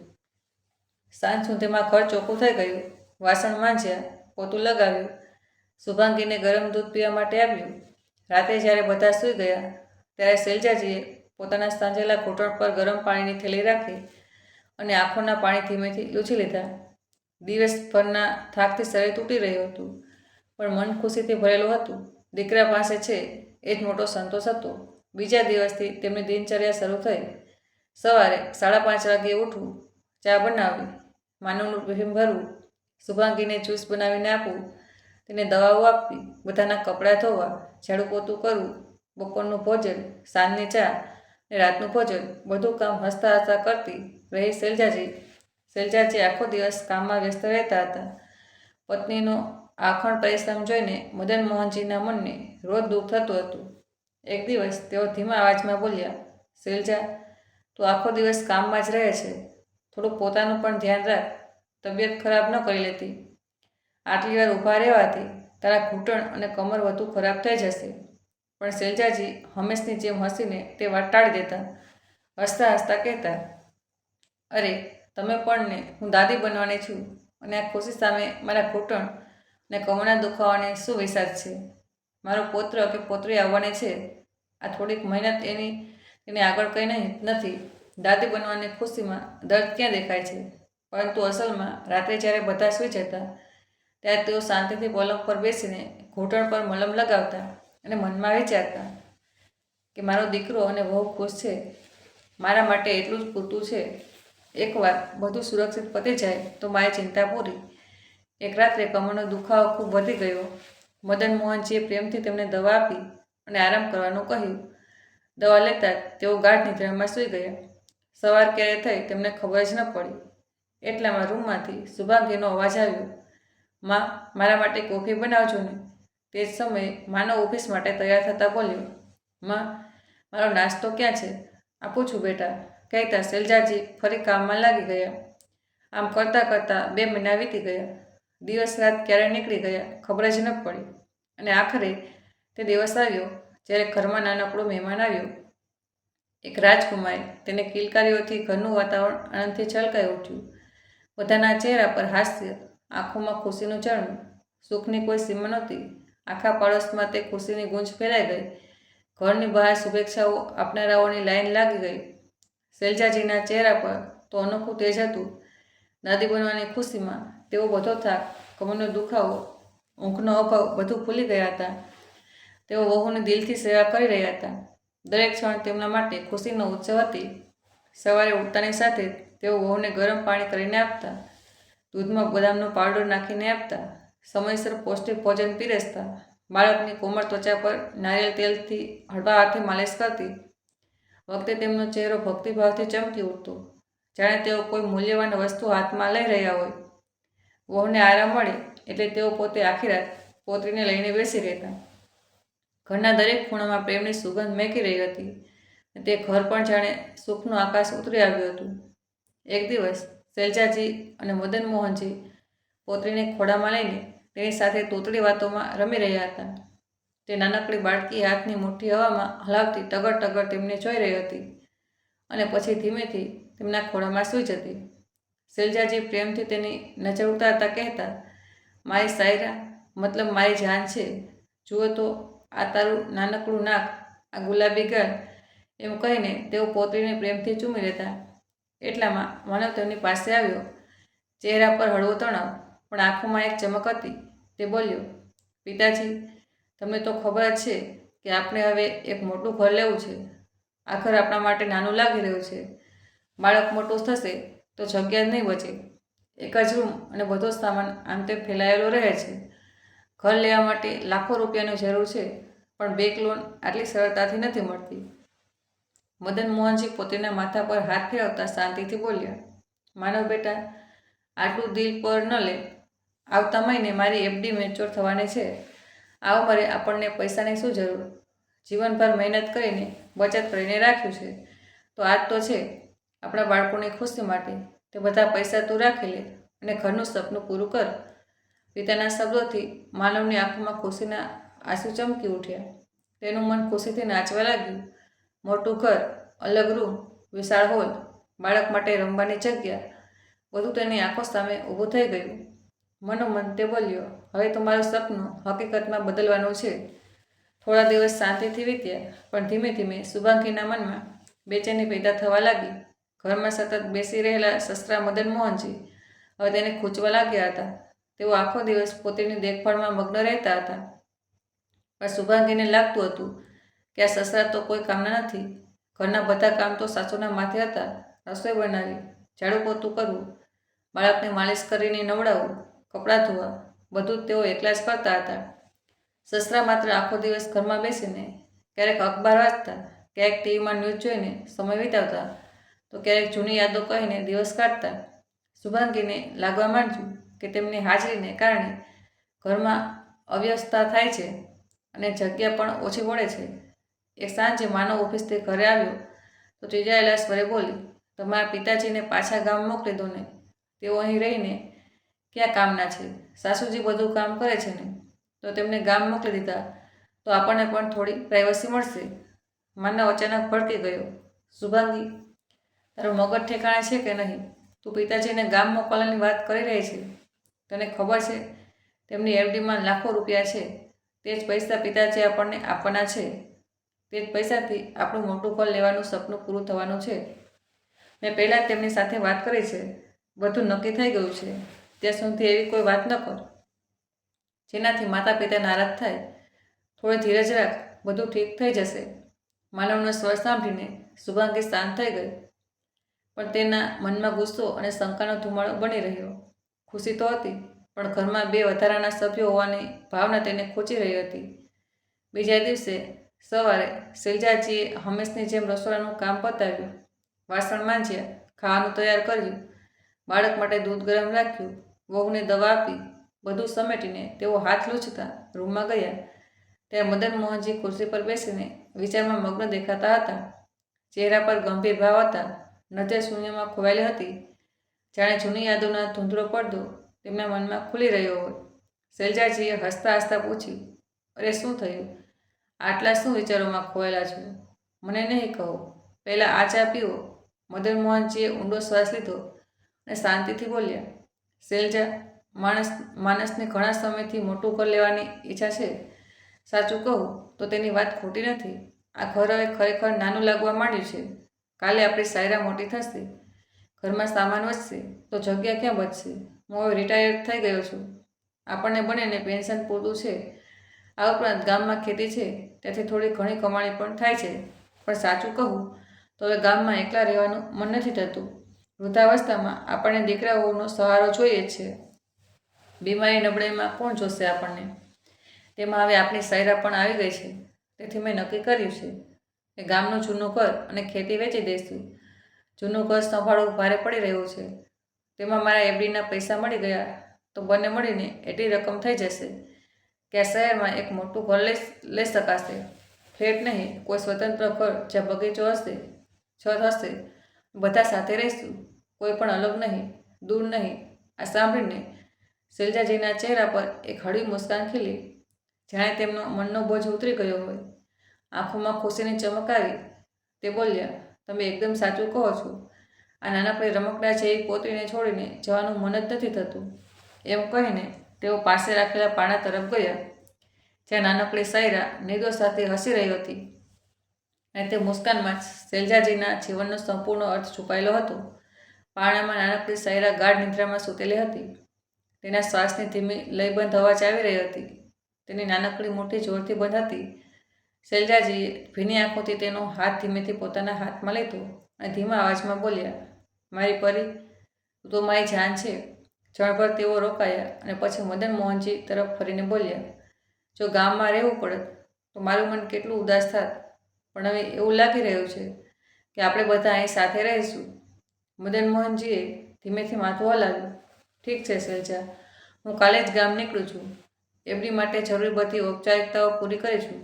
સાંજ સુધીમાં ઘર ચોખ્ખું થઈ ગયું. વાસણ માંજ્યા, પોતું લગાવ્યું, શુભાંગીને ગરમ દૂધ પીવા માટે આપ્યું. રાતે જ્યારે બધા સૂઈ ગયા ત્યારે શૈલજાજીએ પોતાના સાંજેલા ઘૂંટણ પર ગરમ પાણીની થેલી રાખી અને આંખોના પાણી ધીમેથી લૂછી લીધા. દિવસભરના થાકથી શરીર તૂટી રહ્યું હતું, પણ મન ખુશીથી ભરેલું હતું. દીકરા પાસે છે એ જ મોટો સંતોષ હતો. બીજા દિવસથી તેમની દિનચર્યા શરૂ થઈ. સવારે 5:30 વાગ્યે ઉઠવું, ચા બનાવવી, માનવનું ટિફિન ભરવું, શુભાંગીને જ્યુસ બનાવીને આપવું, તેને દવાઓ આપવી, બધાના કપડાં ધોવા, ઝાડુ પોતું કરવું, બપોરનું ભોજન, સાંજની ચા અને રાતનું ભોજન, બધું કામ હસતા હસતા કરતી રહી શૈલજાજી આખો દિવસ કામમાં વ્યસ્ત રહેતા હતા. પત્નીનો આખણ પરિશ્રમ જોઈને મદન મોહનજીના મનને રોજ દુઃખ થતું હતું. એક દિવસ તેઓ ધીમા અવાજમાં બોલ્યા, શૈલજા, તું આખો દિવસ કામમાં જ રહે છે. થોડું પોતાનું પણ ધ્યાન રાખ. તબિયત ખરાબ ન કરી લેતી. આટલી વાર ઊભા રહેવાથી તારા ઘૂંટણ અને કમર વધુ ખરાબ થઈ જશે. પણ શૈલજાજી હંમેશની જેમ હસીને તે વાત ટાળી દેતા. હસતા હસતા કહેતા, અરે તમે પણ ને, હું દાદી બનવાની છું અને આ ખુશી સામે મારા ઘૂંટણ અને કમરના દુખાવાની શું વિસાદ છે. મારો પૌત્ર કે પૌત્રી આવવાની છે. આ થોડીક મહેનત એની આગળ કંઈ નથી. દાદી બનવાની ખુશીમાં દર્દ ક્યાં દેખાય છે? પરંતુ અસલમાં રાત્રે જ્યારે બધા સૂઈ જતા ત્યારે તેઓ શાંતિથી પલંગ પર બેસીને ઘૂંટણ પર મલમ લગાવતા અને મનમાં વિચારતા કે મારો દીકરો અને વહુ ખુશ છે. મારા માટે એટલું જ પૂરતું છે. એકવાર બધું સુરક્ષિત પતી જાય તો મારી ચિંતા પૂરી. એક રાત્રે કમરનો દુખાવો ખૂબ વધી ગયો. મદન મોહનજીએ પ્રેમથી તેમને દવા આપી અને આરામ કરવાનું કહ્યું. દવા લેતા તેઓ ગાઢ નિદ્રામાં સૂઈ ગયા. સવાર ક્યારે થઈ તેમને ખબર જ ન પડી. એટલામાં રૂમમાંથી શુભાંગીનો અવાજ આવ્યો, માં, મારા માટે કોફી બનાવજો ને. તે જ સમયે માનવ ઓફિસ માટે તૈયાર થતાં બોલ્યો, માં, મારો નાસ્તો ક્યાં છે? આપું છું બેટા, કહેતા શૈલજાજી ફરી કામમાં લાગી ગયા. આમ કરતાં કરતાં 2 મહિના વીતી ગયા. દિવસ રાત ક્યારે નીકળી ગયા ખબર જ ન પડી. અને આખરે તે દિવસ આવ્યો જ્યારે ઘરમાં નાનકડો મહેમાન આવ્યો. એક રાજકુમારી. તેને કિલકારીઓથી ઘરનું વાતાવરણ આનંદથી છલકાઈ ઉઠ્યું. બધાના ચહેરા પર હાસ્ય, આંખોમાં ખુશીનું ઝરણું. સુખની કોઈ સીમા નહોતી. આખા પાડોશમાં તે ખુશીની ગૂંજ ફેલાઈ ગઈ. ઘરની બહાર શુભેચ્છાઓ આપનારાઓની લાઈન લાગી ગઈ. શૈલજાજીના ચહેરા પર તો અનોખું તેજ હતું. દાદી બનવાની ખુશીમાં તેઓ બધો થાક, કમરનો દુખાવો, ઊંઘનો અભાવ બધું ભૂલી ગયા હતા. તેઓ વહુની દિલથી સેવા કરી રહ્યા હતા. દરેક ક્ષણ તેમના માટે ખુશીનો ઉત્સવ હતી. સવારે ઉઠતાની સાથે તેઓ વહુને ગરમ પાણી કરીને આપતા, દૂધમાં બદામનો પાવડર નાખીને આપતા, સમયસર પૌષ્ટિક ભોજન પીરસતા, બાળકની કોમળ ત્વચા પર નારિયેળ તેલથી હળવા હાથે માલિશ કરતી વખતે તેમનો ચહેરો ભક્તિભાવથી ચમકી ઉઠતો, જાણે તેઓ કોઈ મૂલ્યવાન વસ્તુ હાથમાં લઈ રહ્યા હોય. વહુને આરામ મળે એટલે તેઓ પોતે આખી રાત પૌત્રીને લઈને બેસી રહેતા. ઘરના દરેક ખૂણામાં પ્રેમની સુગંધ મહેકી રહી હતી. તે ઘર પણ જાણે સુખનું આકાશ ઉતરી આવ્યું હતું. એક દિવસ શૈલજાજી અને મદન મોહનજી પૌત્રીને ખોળામાં લઈને તેની સાથે તોતડી વાતોમાં રમી રહ્યા હતા. તે નાનકડી બાળકી હાથની મુઠ્ઠી હવામાં હલાવતી ટગર ટગર તેમને જોઈ રહી હતી અને પછી ધીમેથી તેમના ખોળામાં સૂઈ જતી. શૈલજાજી પ્રેમથી તેની નજર ઉતારતા કહેતા, મારી સાયરા, મતલબ મારી જાન છે. જુઓ તો આ તારું નાનકડું નાક, આ ગુલાબી ગાલ, એમ કહીને તેઓ પૌત્રીને પ્રેમથી ચૂમી લેતા. એટલામાં માનવ તેમની પાસે આવ્યો. ચહેરા પર હળવો તણાવ, પણ આંખોમાં એક ચમક હતી. તે બોલ્યો, પિતાજી, તમને તો ખબર જ છે કે આપણે હવે એક મોટું ઘર લેવું છે. આ ઘર આપણા માટે નાનું લાગી રહ્યું છે. બાળક મોટું થશે તો જગ્યા જ નહીં બચે. એક જ રૂમ અને બધો સામાન આમ તેમ ફેલાયેલો રહે છે. ઘર લેવા માટે લાખો રૂપિયાની જરૂર છે, પણ બેંક લોન આટલી સરળતાથી નથી મળતી. મદન મોહનજી પોતાના માથા પર હાથ ફેરવતા શાંતિથી બોલ્યા, માનવ બેટા, આટલું દિલ પર ન લે. આવતા મહિને મારી એફડી મેચ્યોર થવાની છે. આ ઉંમરે આપણને પૈસાની શું જરૂર? જીવનભર મહેનત કરીને બચત કરીને રાખ્યું છે, તો આજ તો છે. આપણા બાળકોની ખુશી માટે તે બધા પૈસા તું રાખી લે અને ઘરનું સપનું પૂરું કર. પિતાના શબ્દોથી માનવની આંખોમાં ખુશીના આંસુ ચમકી ઉઠ્યા. તેનું મન ખુશીથી નાચવા લાગ્યું. મોટું ઘર, અલગ રૂમ, વિશાળ હોલ, બાળક માટે રમવાની જગ્યા બધું તેની આંખો સામે ઊભું થઈ ગયું. મનોમન તે બોલ્યો, હવે તો મારું સપનું હકીકતમાં બદલવાનું છે. થોડા દિવસ શાંતિથી વીત્યા, પણ ધીમે ધીમે શુભાંગીના મનમાં બેચેની પેદા થવા લાગી. ઘરમાં સતત બેસી રહેલા સસરા મદન મોહનજી હવે તેને ખૂંચવા લાગ્યા હતા. તેઓ આખો દિવસ પોતાની દેખભાળમાં મગ્ન રહેતા હતા, પણ શુભાંગીને લાગતું હતું કે આ સસરા તો કોઈ કામના નથી. ઘરના બધા કામ તો સાસુના માથે હતા. રસોઈ બનાવી, ઝાડુ પોતું કરવું, બાળકને માલિશ કરીને નવડાવવું, કપડાં ધોવા, બધું જ તેઓ એકલા જ કરતા હતા. સસરા માત્ર આખો દિવસ ઘરમાં બેસીને ક્યારેક અખબાર વાંચતા, ક્યારેક ટીવીમાં ન્યૂઝ જોઈને સમય વિતાવતા, તો ક્યારેક જૂની યાદો કહીને દિવસ કાઢતા. શુભાંગીને લાગવા માંડ્યું કે તેમની હાજરીને કારણે ઘરમાં અવ્યવસ્થા થાય છે અને જગ્યા પણ ઓછી પડે છે. એક સાંજે માનવ ઓફિસથી ઘરે આવ્યો તો ચીજાયેલા સ્વરે બોલી, તમારા પિતાજીને પાછા ગામ મોકલી દો ને, તેઓ અહીં રહીને ક્યાં કામના છે? સાસુજી બધું કામ કરે છે ને, તો તેમને ગામ મોકલી દીધા તો આપણને પણ થોડી પ્રાઇવસી મળશે. માનવ અચાનક ભડકી ગયો, શુભાંગી, તારું મગજ ઠેકાણે છે કે નહીં? તું પિતાજીને ગામ મોકલવાની વાત કરી રહી છે. તને ખબર છે તેમની એફડીમાં લાખો રૂપિયા છે. તે જ પૈસા પિતાજી આપણને આપવાના છે. તે જ પૈસાથી આપણું મોટું ઘર લેવાનું સપનું પૂરું થવાનું છે. મેં પહેલાં તેમની સાથે વાત કરી છે. બધું નક્કી થઈ ગયું છે. ત્યાં સુધી એવી કોઈ વાત ન કર જેનાથી માતા પિતા નારાજ થાય. થોડી ધીરજ રાખ, બધું ઠીક થઈ જશે. માનવનો સ્વર સાંભળીને શુભાંગી શાંત થઈ ગઈ, પણ તેના મનમાં ગુસ્સો અને શંકાનો ધુમાડો બની રહ્યો. ખુશી તો હતી, પણ ઘરમાં 2 વધારાના સભ્યો હોવાની ભાવના તેને ખૂંચી રહી હતી. બીજા દિવસે સવારે શૈલજાજીએ હંમેશની જેમ રસોડાનું કામ પતાવ્યું, વાસણ માંજ્યા, ખાવાનું તૈયાર કર્યું, બાળક માટે દૂધ ગરમ રાખ્યું, વહુને દવા આપી. બધું સમેટીને તેઓ હાથ લૂછતા રૂમમાં ગયા ત્યારે મદન મોહનજી ખુરશી પર બેસીને વિચારમાં મગ્ન દેખાતા હતા. ચહેરા પર ગંભીર ભાવ હતા, નજર શૂન્યમાં ખોવાયેલી હતી, જાણે જૂની યાદોના ધૂંધળો પડદો તેમના મનમાં ખુલી રહ્યો હોય. શૈલજાજીએ હસતા હસતા પૂછ્યું, અરે શું થયું? આટલા શું વિચારોમાં ખોવાયેલા છો? મને નહીં કહો, પહેલાં આ ચા પીવો. મદન મોહનજીએ ઊંડો શ્વાસ લીધો અને શાંતિથી બોલ્યા, શૈલજા, માણસને ઘણા સમયથી મોટું ઘર લેવાની ઈચ્છા છે. સાચું કહું તો તેની વાત ખોટી નથી. આ ઘર હવે ખરેખર નાનું લાગવા માંડ્યું છે. કાલે આપણી સાયરા મોટી થશે, ઘરમાં સામાન વધશે તો જગ્યા ક્યાં બચશે? હું હવે રિટાયર્ડ થઈ ગયો છું. આપણને બંનેને પેન્શન પૂરતું છે. આ ઉપરાંત ગામમાં ખેતી છે, ત્યાંથી થોડી ઘણી કમાણી પણ થાય છે. પણ સાચું કહું તો હવે ગામમાં એકલા રહેવાનું મન નથી થતું. વૃદ્ધાવસ્થામાં આપણને દીકરાઓનો સહારો જોઈએ જ છે. બીમારી નબળાઈમાં કોણ જોશે આપણને? તેમાં હવે આપણી સાયરા પણ આવી ગઈ છે. તેથી મેં નક્કી કર્યું છે કે ગામનું જૂનું ઘર અને ખેતી વેચી દઈશું. જૂનું ઘર સંભાળવું ભારે પડી રહ્યું છે. તેમાં મારા એફડીના પૈસા મળી ગયા તો બંને મળીને એટલી રકમ થઈ જશે કે આ શહેરમાં એક મોટું ઘર લઈ શકાશે. ફ્લેટ નહીં, કોઈ સ્વતંત્ર ઘર જ્યાં બગીચો હશે, છત હશે, બધા સાથે રહીશું, કોઈ પણ અલગ નહીં, દૂર નહીં. આ સાંભળીને શૈલજાજીના ચહેરા પર એક હળવી મુસ્કાન ખીલી, જાણે તેમનો મનનો બોજ ઉતરી ગયો હોય. આંખોમાં ખુશીની ચમક આવી. તે બોલ્યા, તમે એકદમ સાચું કહો છો. આ નાનકડી રમકડા જેવી પોતરીને છોડીને જવાનું મન જ નથી થતું. એમ કહીને તેઓ પાસે રાખેલા પાણા તરફ ગયા, જ્યાં નાનકડી સાયરા નિર્દોષતાથી હસી રહી હતી, અને તે મુસ્કાનમાં જ શૈલજાજીના જીવનનો સંપૂર્ણ અર્થ છુપાયેલો હતો. પારણામાં નાનકડી સાયરા ગાઢ નિદ્રામાં સૂતેલી હતી. તેના શ્વાસની ધીમી લયબંધ અવાજ આવી રહી હતી. તેની નાનકડી મુઠ્ઠી જોરથી બંધ હતી. શૈલજાજીએ ભીની આંખોથી તેનો હાથ ધીમેથી પોતાના હાથમાં લીધો અને ધીમા અવાજમાં બોલ્યા, મારી પરી, તું તો મારી જાન છે. ક્ષણભર તેઓ રોકાયા અને પછી મદન મોહનજી તરફ ફરીને બોલ્યા, જો ગામમાં રહેવું પડત તો મારું મન કેટલું ઉદાસ થાત, પણ હવે એવું લાગી રહ્યું છે કે આપણે બધા અહીં સાથે રહીશું. મદન મોહનજીએ ધીમેથી માથું હલાવ્યું. ઠીક છે શૈલજા, હું કાલે જ ગામ નીકળું છું. એફડી માટે જરૂરી બધી ઔપચારિકતાઓ પૂરી કરી છું.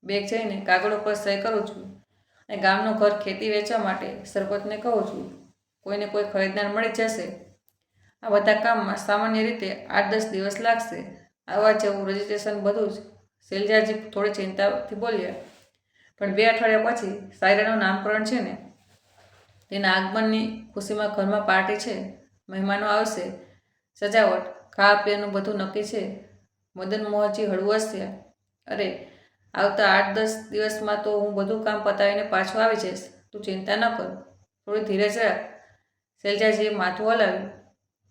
બેગ જઈને કાગળો પર સહી કરું છું અને ગામનું ઘર ખેતી વેચવા માટે સરપંચને કહું છું. કોઈને કોઈ ખરીદનાર મળી જશે. આ બધા કામમાં સામાન્ય રીતે 8-10 દિવસ લાગશે. આવવા જવું, રજિસ્ટ્રેશન, બધું જ. શૈલજાજી થોડી ચિંતાથી બોલ્યા, પણ 2 અઠવાડિયા પછી સાયરાનું નામકરણ છે ને? તેના આગમનની ખુશીમાં ઘરમાં પાર્ટી છે, મહેમાનો આવશે, સજાવટ, ખાવા પીવાનું બધું નક્કી છે. મદન મોહનજી હળવું હસ્યા. અરે, આવતા 8-10 દિવસમાં તો હું બધું કામ પતાવીને પાછો આવી જઈશ. તું ચિંતા ન કર, થોડી ધીરજ રાખ. શૈલજાજીએ માથું હલાવ્યું.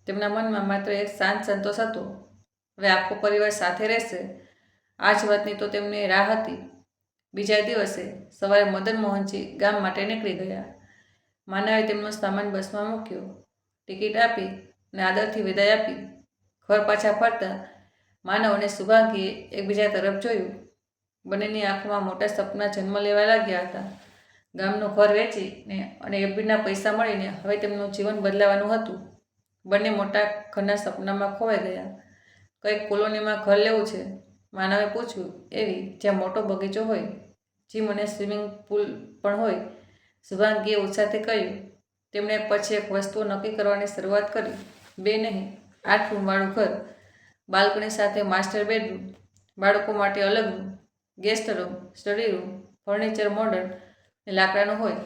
તેમના મનમાં માત્ર એક શાંત સંતોષ હતો. હવે આખો પરિવાર સાથે રહેશે, આ જ વાતની તો તેમને રાહ હતી. બીજા દિવસે સવારે મદન મોહનજી ગામ માટે નીકળી ગયા. માનવે તેમનો સામાન બસમાં મૂક્યો, ટિકિટ આપી અને આદરથી વિદાય આપી. ઘર પાછા ફરતા માનવ અને શુભાંગીએ એકબીજા તરફ જોયું. બંનેની આંખોમાં મોટા સપના જન્મ લેવા લાગ્યા હતા. ગામનું ઘર વેચીને અને એફડીના પૈસા મળીને હવે તેમનું જીવન બદલાવાનું હતું. બંને મોટા ઘરના સપનામાં ખોવાઈ ગયા. કંઈક કોલોનીમાં ઘર લેવું છે, માનવે પૂછ્યું. એવી જ્યાં મોટો બગીચો હોય, જીમ અને સ્વિમિંગ પુલ પણ હોય, શુભાંગીએ ઉત્સાહથી કહ્યું. તેમણે એક પછી એક વસ્તુઓ નક્કી કરવાની શરૂઆત કરી. 2 નહીં, 8 રૂમવાળું ઘર, બાલ્કની સાથે માસ્ટર બેડરૂમ, બાળકો માટે અલગ room, guest room, study room, furniture modern અને લાકડાનું હોય,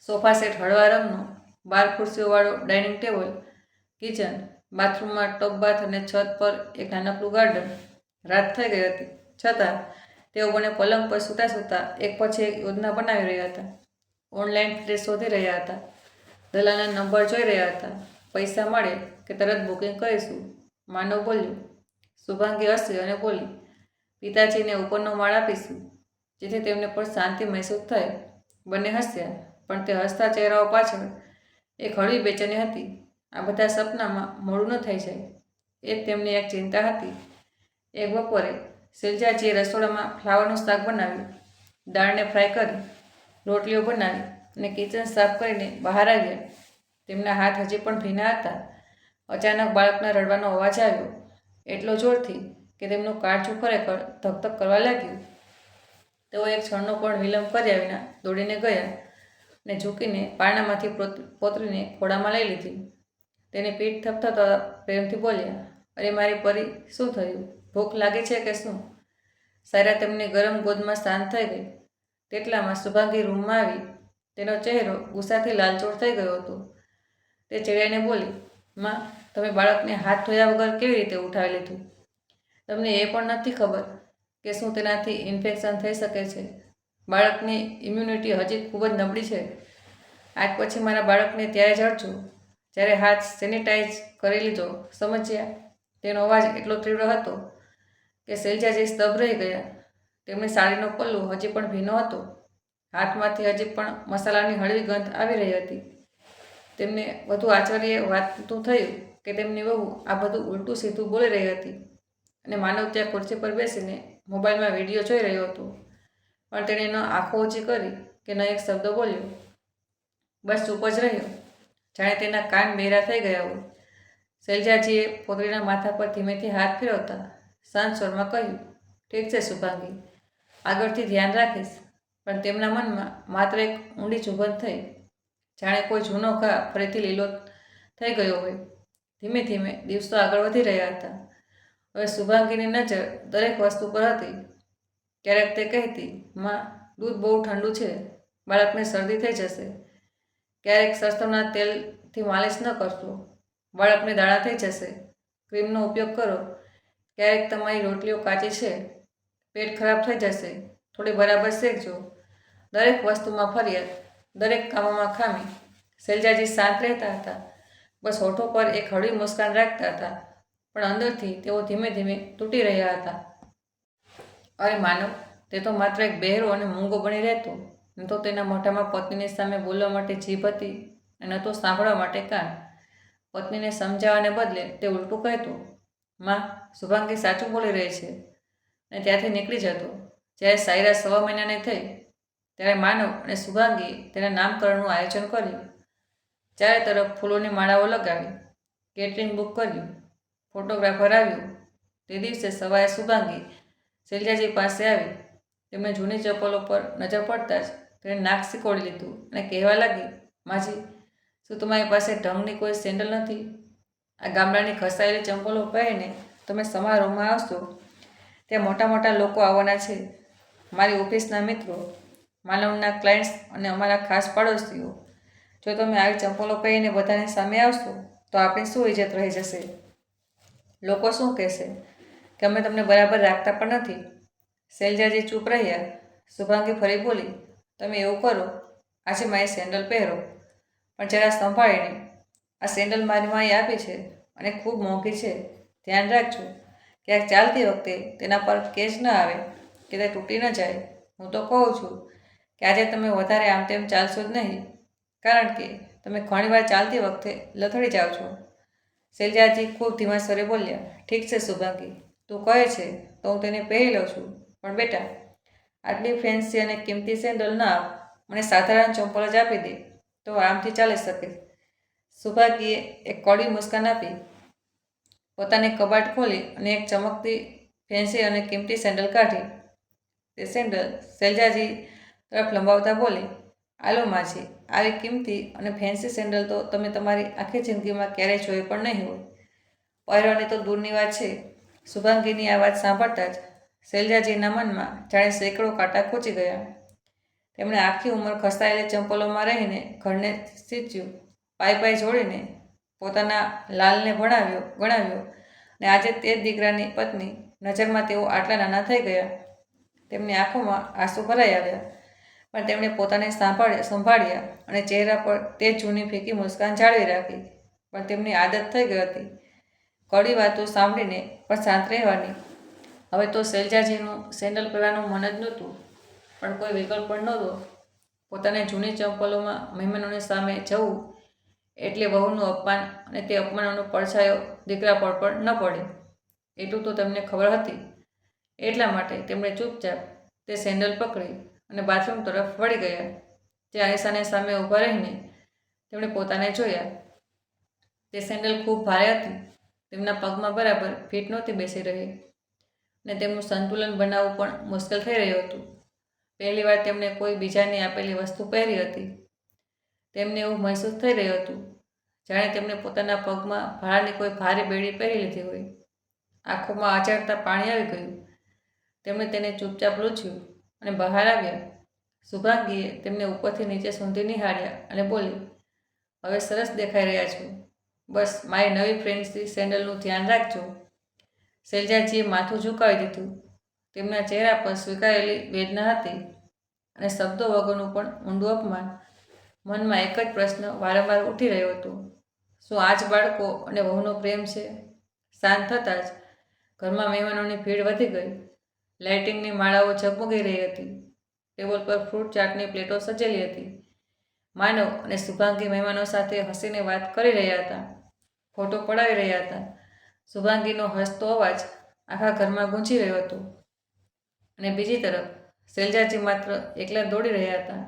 સોફા સેટ હળવા રંગનો, 12 ખુરશીઓવાળો ડાઇનિંગ ટેબલ, કિચન, બાથરૂમમાં ટબ બાથ અને છત પર એક નાનકડું ગાર્ડન. રાત થઈ ગઈ હતી, છતાં તેઓ બંને પલંગ પર સૂતા સૂતા એક પછી એક યોજના બનાવી રહ્યા હતા. ઓનલાઈન ફ્લેટ શોધી રહ્યા હતા, દલાલના નંબર જોઈ રહ્યા હતા. પૈસા મળે કે તરત બુકિંગ કરીશું, માનવ બોલ્યો. શુભાંગી હસી અને બોલી. પિતાજીને ઉપરનો માળ આપીશું, જેથી તેમને પણ શાંતિ મહેસૂસ થાય. બંને હસ્યા, પણ તે હસતા ચહેરાઓ પાછળ એક હળવી બેચેની હતી. આ બધા સપનામાં મોડું ન થઈ જાય, એ જ તેમની એક ચિંતા હતી. એક બપોરે શૈલજાજીએ રસોડામાં ફ્લાવરનું શાક બનાવ્યું, દાળને ફ્રાય કરી, રોટલીઓ બનાવી અને કિચન સાફ કરીને બહાર આવ્યા. તેમના હાથ હજી પણ ભીના હતા. અચાનક બાળકના રડવાનો અવાજ આવ્યો, એટલો જોરથી કે તેમનું કાળજું ખરેખર ધકધક કરવા લાગ્યું. તેઓ એક ક્ષણનો પણ વિલંબ કર્યા વિના દોડીને ગયા અને ઝૂકીને પારણામાંથી પોતરીને ખોળામાં લઈ લીધી. તેની પીઠ થપથપતા પ્રેમથી બોલ્યા. અરે મારી પરી, શું થયું? ભૂખ લાગી છે કે શું? સાયરા તેમની ગરમ ગોદમાં શાંત થઈ ગઈ. તેટલામાં શુભાંગી રૂમમાં આવી. તેનો ચહેરો ગુસ્સાથી લાલચોળ થઈ ગયો હતો. તે ચીડાઈને બોલી. માં, તમે બાળકને હાથ ધોયા વગર કેવી રીતે ઉઠાવી લીધું? તમને એ પણ નથી ખબર કે શું તેનાથી ઇન્ફેક્શન થઈ શકે છે? બાળકની ઇમ્યુનિટી હજી ખૂબ જ નબળી છે. આજ પછી મારા બાળકને ત્યારે ઝડજો જ્યારે હાથ સેનિટાઈઝ કરી લીધો, સમજ્યા? તેનો અવાજ એટલો તીવ્ર હતો કે શૈલજાજી સ્તબ્ધ રહી ગયા. તેમની સાડીનો પલ્લુ હજી પણ ભીનો હતો. હાથમાંથી હજી પણ મસાલાની હળવી ગંધ આવી રહી હતી. તેમને વધુ આશ્ચર્ય વાતનું થયું કે તેમની વહુ આ બધું ઉલટું સીધું બોલી રહી હતી અને માનવ ત્યાં ખુરશી પર બેસીને મોબાઈલમાં વિડીયો જોઈ રહ્યો હતો. પણ તેણે ન આંખો ઊંચી કરી કે ન એક શબ્દ બોલ્યો. બસ ચૂપ જ રહ્યો, જાણે તેના કાન બહેરા થઈ ગયા હોય. શૈલજાજીએ પોતરીના માથા પર ધીમેથી હાથ ફેરવતા શાંત સ્વરમાં કહ્યું. ઠીક છે શુભાંગી, આગળથી ધ્યાન રાખીશ. પણ તેમના મનમાં માત્ર એક ઊંડી ચુંબન થઈ, જાણે કોઈ જૂનો ઘા ફરીથી લીલો થઈ ગયો હોય. ધીમે ધીમે દિવસો આગળ વધી રહ્યા હતા. હવે શુભાંગીની નજર દરેક વસ્તુ પર હતી. ક્યારેક તે કહેતી, માં, દૂધ બહુ ઠંડુ છે, બાળકને શરદી થઈ જશે. ક્યારેક સરસવના તેલથી માલિશ ન કરશો, બાળકને દાણા થઈ જશે. ક્રીમનો ઉપયોગ કરો. ક્યારેક તમારી રોટલીઓ કાચી છે, પેટ ખરાબ થઈ જશે, થોડી બરાબર શેકજો. દરેક વસ્તુમાં ફરિયાદ, દરેક કામોમાં ખામી. શૈલજાજી શાંત રહેતા હતા, બસ હોઠો પર એક હળવી મુસ્કાન રાખતા હતા, પણ અંદરથી તેઓ ધીમે ધીમે તૂટી રહ્યા હતા. અરે માનવ, તે તો માત્ર એક બહેરો અને મૂંગો બની રહેતો. ન તો તેના મોઢામાં પત્નીની સામે બોલવા માટે જીભ હતી અને ન તો સાંભળવા માટે કાન. પત્નીને સમજાવવાને બદલે તે ઉલટું કહેતો. માં, શુભાંગી સાચું બોલી રહી છે, અને ત્યાંથી નીકળી જતો. જ્યારે સાયરા 6 મહિનાની થઈ ત્યારે માનવ અને શુભાંગીએ તેના નામકરણનું આયોજન કર્યું. ચારે તરફ ફૂલોની માળાઓ લગાવી, કેટરિંગ બુક કર્યું, ફોટોગ્રાફર આવ્યો. તે દિવસે સવારે શુભાંગી શૈલજાજી પાસે આવી. તેમણે જૂની ચપ્પલો પર નજર પડતા જ તેણે નાક સિકોડી લીધું અને કહેવા લાગી. માજી, શું તમારી પાસે ઢંગની કોઈ સેન્ડલ નથી? આ ગામડાની ઘસાયેલી ચંપલો પહેરીને તમે સમારોહમાં આવશો, ત્યાં મોટા મોટા લોકો આવવાના છે, મારી ઓફિસના મિત્રો, માનવના ક્લાયન્ટ્સ અને અમારા ખાસ પાડોશીઓ. જો તમે આવી ચંપલો પહેરીને બધાની સામે આવશો તો આપણી શું ઇજ્જત રહી જશે? લોકો શું કહેશે કે અમે તમને બરાબર રાખતા પણ નથી. શૈલજાજી ચૂપ રહ્યા. શુભાંગી ફરી બોલી, તમે એવું કરો, આજે મારી સેન્ડલ પહેરો, પણ જરા સંભાળીને. આ સેન્ડલ મારી માએ આપી છે અને ખૂબ મોંઘી છે. ધ્યાન રાખજો, ક્યાંક ચાલતી વખતે તેના પર કેચ ન આવે કે તે તૂટી ન જાય. હું તો કહું છું કે આજે તમે વધારે આમ તેમ ચાલશો જ નહીં, કારણ કે તમે ઘણીવાર ચાલતી વખતે લથડી જાઓ છો. શૈલજાજી ખૂબ ધીમા સ્વરે બોલ્યા, ઠીક છે શુભાંગી, તું કહે છે તો હું તેને પહેરી લઉં છું, પણ બેટા આટલી ફેન્સી અને કિંમતી સેન્ડલ ના આપ, મને સાધારણ ચંપલ જ આપી દે તો આરામથી ચાલી શકે. શુભાંગીએ એક કડવી મુસ્કાન આપી, પોતાની કબાટ ખોલી અને એક ચમકતી ફેન્સી અને કિંમતી સેન્ડલ કાઢી. તે સેન્ડલ શૈલજાજી તરફ લંબાવતા બોલી, આલો માજી, આવી કિંમતી અને ફેન્સી સેન્ડલ તો તમે તમારી આખી જિંદગીમાં ક્યારેય જોઈ પણ નહીં હોય. પહેરવાની તો દૂરની વાત છે. શુભાંગીની આ વાત સાંભળતા જ શૈલજાજીના મનમાં જાણે સેંકડો કાંટા ખૂંચી ગયા. તેમણે આખી ઉંમર ખસાયેલી ચંપલોમાં રહીને ઘરને સીંચ્યું, પાઈ જોડીને પોતાના લાલને ગણાવ્યો અને આજે તે જ દીકરાની પત્ની નજરમાં તેઓ આટલા નાના થઈ ગયા. તેમની આંખોમાં આંસુ ભરાઈ આવ્યા, પણ તેમણે પોતાને સંભાળ્યા અને ચહેરા પર તે જૂની ફીકી મુસ્કાન જાળવી રાખી. પણ તેમની આદત થઈ ગઈ હતી કડવી વાતો સાંભળીને પણ શાંત રહેવાની. હવે તો શૈલજાજીનું સેન્ડલ પહેરવાનું મન જ નહોતું, પણ કોઈ વિકલ્પ પણ નહોતો. પોતાને જૂની ચંપલોમાં મહેમાનોની સામે જવું એટલે વહુનું અપમાન, અને તે અપમાનનો પડછાયો દીકરા પર પણ ન પડે એટલું તો તેમને ખબર હતી. એટલા માટે તેમણે ચૂપચાપ તે સેન્ડલ પકડી અને બાથરૂમ તરફ વળી ગયા. ત્યાં આરીસાની સામે ઊભા રહીને તેમણે પોતાને જોયા. તે સેન્ડલ ખૂબ ભારે હતી, તેમના પગમાં બરાબર ફિટ નહોતી બેસી રહી અને તેમનું સંતુલન બનાવવું પણ મુશ્કેલ થઈ રહ્યું હતું. પહેલીવાર તેમણે કોઈ બીજાની આપેલી વસ્તુ પહેરી હતી. તેમને એવું મહેસૂસ થઈ રહ્યું હતું જાણે તેમણે પોતાના પગમાં ભાડાની કોઈ ભારે બેડી પહેરી લીધી હોય. આંખોમાં અચારતા પાણી આવી ગયું. તેમણે તેને ચૂપચાપ લૂછ્યું અને બહાર આવ્યા. શુભાંગીએ તેમને ઉપરથી નીચે સુધી નિહાળ્યા અને બોલી, હવે સરસ દેખાઈ રહ્યા છો. બસ મારી નવી ફેન્સી સેન્ડલનું ધ્યાન રાખજો. શૈલજાજીએ માથું ઝુકાવી દીધું. તેમના ચહેરા પર સ્વીકારેલી વેદના હતી અને શબ્દો વગરનું પણ ઊંડું અપમાન. મનમાં એક જ પ્રશ્ન વારંવાર ઉઠી રહ્યો હતો, શું આ જ બાળકો અને વહુનો પ્રેમ છે? શાંત થતાં જ ઘરમાં મહેમાનોની ભીડ વધી ગઈ. લાઇટિંગની માળાઓ ઝગમગી રહી હતી. ટેબલ પર ફ્રૂટ ચાટની પ્લેટો સજેલી હતી. માનવ અને શુભાંગી મહેમાનો સાથે હસીને વાત કરી રહ્યા હતા, ફોટો પડાવી રહ્યા હતા. શુભાંગીનો હસતો અવાજ આખા ઘરમાં ગૂંજી રહ્યો હતો અને બીજી તરફ શૈલજાજી માત્ર એકલા દોડી રહ્યા હતા.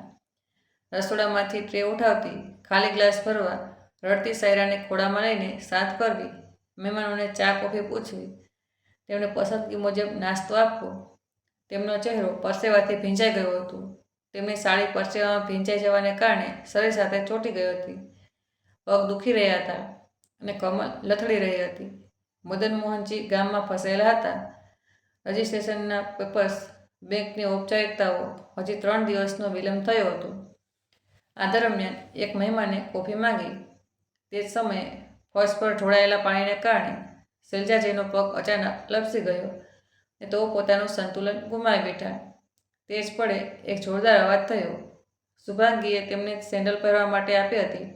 રસોડામાંથી ટ્રે ઉઠાવતી, ખાલી ગ્લાસ ભરવા, રડતી સાયરાને ખોળામાં લઈને શાંત કરવી, મહેમાનોને ચા કોફી પૂછવી, તેમને પસંદગી મુજબ નાસ્તો આપવો. તેમનો ચહેરો પરસેવાથી ભીંજાઈ ગયો હતો. તેમની સાડી પરસેવામાં ભીંજાઈ જવાને કારણે શરીર સાથે ચોંટી ગઈ હતી. પગ દુખી રહ્યા હતા અને કમર લથડી રહી હતી. મદન મોહનજી ગામમાં ફસાયેલા હતા. રજિસ્ટ્રેશનના પેપર્સ, બેંકની ઔપચારિકતાઓ, હજી 3 દિવસનો વિલંબ થયો હતો. આ દરમિયાન એક મહેમાને કોફી માંગી. તે જ સમયે ફર્શ પર ઢોળાયેલા પાણીને કારણે શૈલજાજીનો પગ અચાનક લપસી ગયો અને તેઓ પોતાનું સંતુલન ગુમાવી બેઠા. તે જ પળે એક જોરદાર અવાજ થયો. શુભાંગીએ તેમને સેન્ડલ પહેરવા માટે આપી હતી,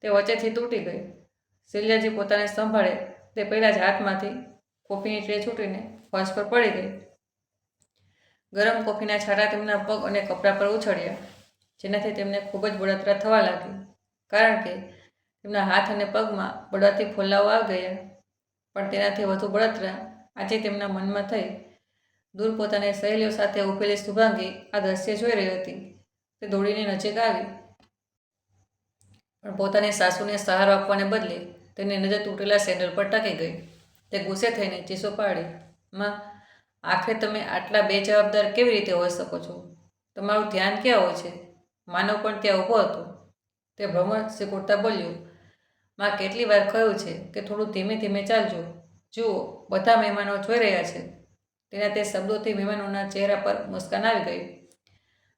તે વચ્ચેથી તૂટી ગઈ. શૈલજાજી પોતાને સંભાળે તે પહેલાં જ હાથમાંથી કોફીની ટ્રે છૂટીને ફર્શ પર પડી ગઈ. ગરમ કોફીના છાંટા તેમના પગ અને કપડા પર ઉછળ્યા, જેનાથી તેમને ખૂબ જ બળતરા થવા લાગી, કારણ કે તેમના હાથ અને પગમાં બળવાથી ફોલ્લાઓ આવી ગયા. પણ તેનાથી વધુ બળતરા આજે તેમના મનમાં થઈ. દૂર પોતાની સહેલીઓ સાથે ઊભેલી શુભાંગી આ દ્રશ્ય જોઈ રહી હતી. તે દોડીને નજીક આવી, પણ પોતાની સાસુને સહારો આપવાને બદલે તેની નજર તૂટેલા સેન્ડલ પર ટકી ગઈ. તે ગુસ્સે થઈને ચીસો પાડી, માં, આખરે તમે આટલા બેજવાબદાર કેવી રીતે હોઈ શકો છો? તમારું ધ્યાન ક્યાં હોય છે? માનવ પણ ત્યાં ઊભો હતો. તે ભ્રમર સિકુડતા બોલ્યો, માં, કેટલી વાર કહ્યું છે કે થોડું ધીમે ધીમે ચાલજો. જુઓ, બધા મહેમાનો જોઈ રહ્યા છે. તેના તે શબ્દોથી મહેમાનોના ચહેરા પર મુસ્કાન આવી ગઈ.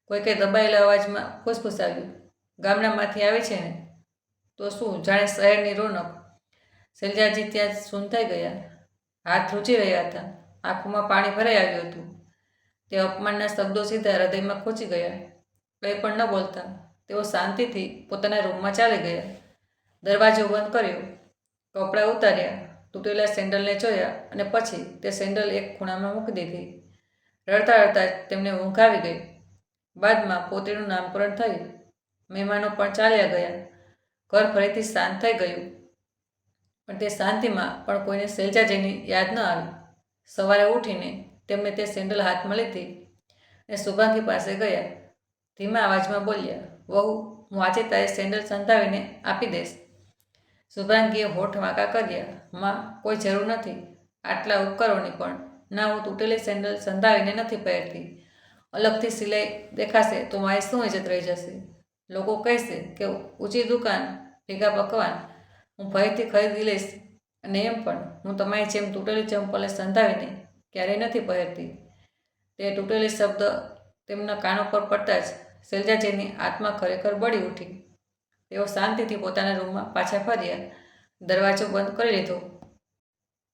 કોઈકે દબાયેલા અવાજમાં ફૂસફૂસાવ્યું, ગામડામાંથી આવી છે ને તો શું જાણે શહેરની રોનક. શૈલજાજી ત્યાં સૂન થઈ ગયા, હાથ રૂચી રહ્યા હતા, આંખોમાં પાણી ભરાઈ આવ્યું હતું. તે અપમાનના શબ્દો સીધા હૃદયમાં ખોચી ગયા. કંઈ પણ ન બોલતા તેઓ શાંતિથી પોતાના રૂમમાં ચાલી ગયા. દરવાજો બંધ કર્યો, કપડાં ઉતાર્યા, તૂટેલા સેન્ડલને જોયા અને પછી તે સેન્ડલ એક ખૂણામાં મૂકી દીધી. રડતા રડતા તેમને ઊંઘ આવી ગઈ. બાદમાં પોતીનું નામકરણ થયું. મહેમાનો પણ ચાલ્યા ગયા. ઘર ફરીથી શાંત થઈ ગયું. પણ તે શાંતિમાં પણ કોઈને શૈલજાજીની યાદ ન આવી. સવારે ઉઠીને તેમને તે સેન્ડલ હાથમાં લીધી અને શુભાંગી પાસે ગયા. ધીમા અવાજમાં બોલ્યા, વહુ, હું આજે તારે સેન્ડલ સંધાવીને આપી દઈશ. શુભાંગીએ હોઠ વાંકા કર્યા. માં, કોઈ જરૂર નથી આટલા ઉપકારોની, પણ ના, હું તૂટેલી સેન્ડલ સંધાવીને નથી પહેરતી. અલગથી સિલાઈ દેખાશે તો મારી શું ઇજ્જત રહી જશે? લોકો કહેશે કે ઊંચી દુકાન, ભેગા પકવાન હું ભયથી ખરીદી લઈશ. અને એમ પણ હું તમારી જેમ તૂટેલી ચંપલને સંધાવીને ક્યારેય નથી પહેરતી. તે તૂટેલી શબ્દ તેમના કાનો પર પડતા જ શૈલજાજીની આત્મા ખરેખર બળી ઉઠી. તેઓ શાંતિથી પોતાના રૂમમાં પાછા ફર્યા. દરવાજો બંધ કરી લીધો.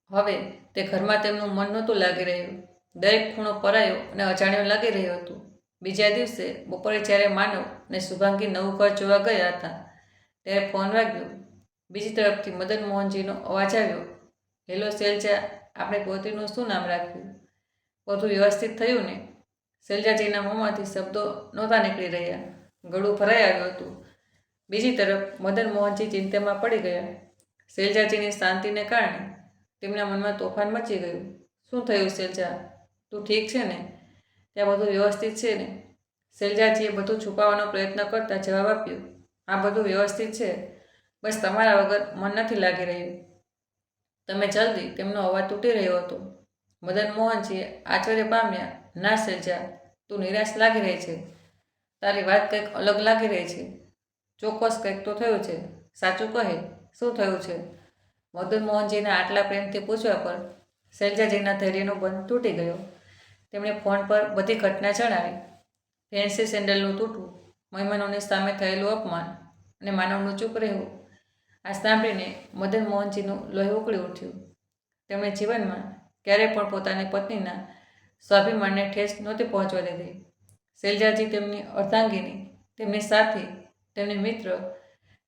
હવે તે ઘરમાં તેમનું મન નહોતું લાગી રહ્યું. દરેક ખૂણો પરાયો અને અજાણ્યો લાગી રહ્યો હતું. બીજા દિવસે બપોરે જ્યારે માનવ અને શુભાંગી નવું ઘર જોવા ગયા હતા ત્યારે ફોન વાગ્યો. બીજી તરફથી મદન મોહનજીનો અવાજ આવ્યો, હેલો શૈલજા, આપણે પોતીનું શું નામ રાખ્યું? બધું વ્યવસ્થિત થયું ને? શૈલજાજીના મોંમાંથી શબ્દો નહોતા નીકળી રહ્યા. ગળું ભરાઈ આવ્યું હતું. બીજી તરફ મદન મોહનજી ચિંતામાં પડી ગયા. શૈલજાજીની શાંતિને કારણે તેમના મનમાં તોફાન મચી ગયું. શું થયું શૈલજા? તું ઠીક છે ને? ત્યાં બધું વ્યવસ્થિત છે ને? શૈલજાજીએ બધું છુપાવવાનો પ્રયત્ન કરતા જવાબ આપ્યો, આ બધું વ્યવસ્થિત છે, બસ તમારા વગર મન નથી લાગી રહ્યું. તમે જલ્દી. તેમનો અવાજ તૂટી રહ્યો હતો. મદન મોહનજીએ આશ્ચર્ય પામ્યા. ના શૈલજા, તું નિરાશ લાગી રહી છે. તારી વાત કંઈક અલગ લાગી રહી છે. ચોક્કસ કંઈક તો થયું છે. સાચું કહે, શું થયું છે? મદન મોહનજીના આટલા પ્રેમથી પૂછવા પર શૈલજાજીના ધૈર્યનો બંધ તૂટી ગયો. તેમણે ફોન પર બધી ઘટના જણાવી. ફેન્સી સેન્ડલનું તૂટવું, મહેમાનોની સામે થયેલું અપમાન અને માનવનું ચૂપ રહેવું. આ સાંભળીને મદન મોહનજીનું લોહી ઉકળી ઉઠ્યું. તેમણે જીવનમાં ક્યારેય પણ પોતાની પત્નીના સ્વાભિમાનને ઠેસ નહોતી પહોંચવા દીધી. શૈલજાજી તેમની અર્ધાંગીની, તેમની સાથી, તેમની મિત્ર,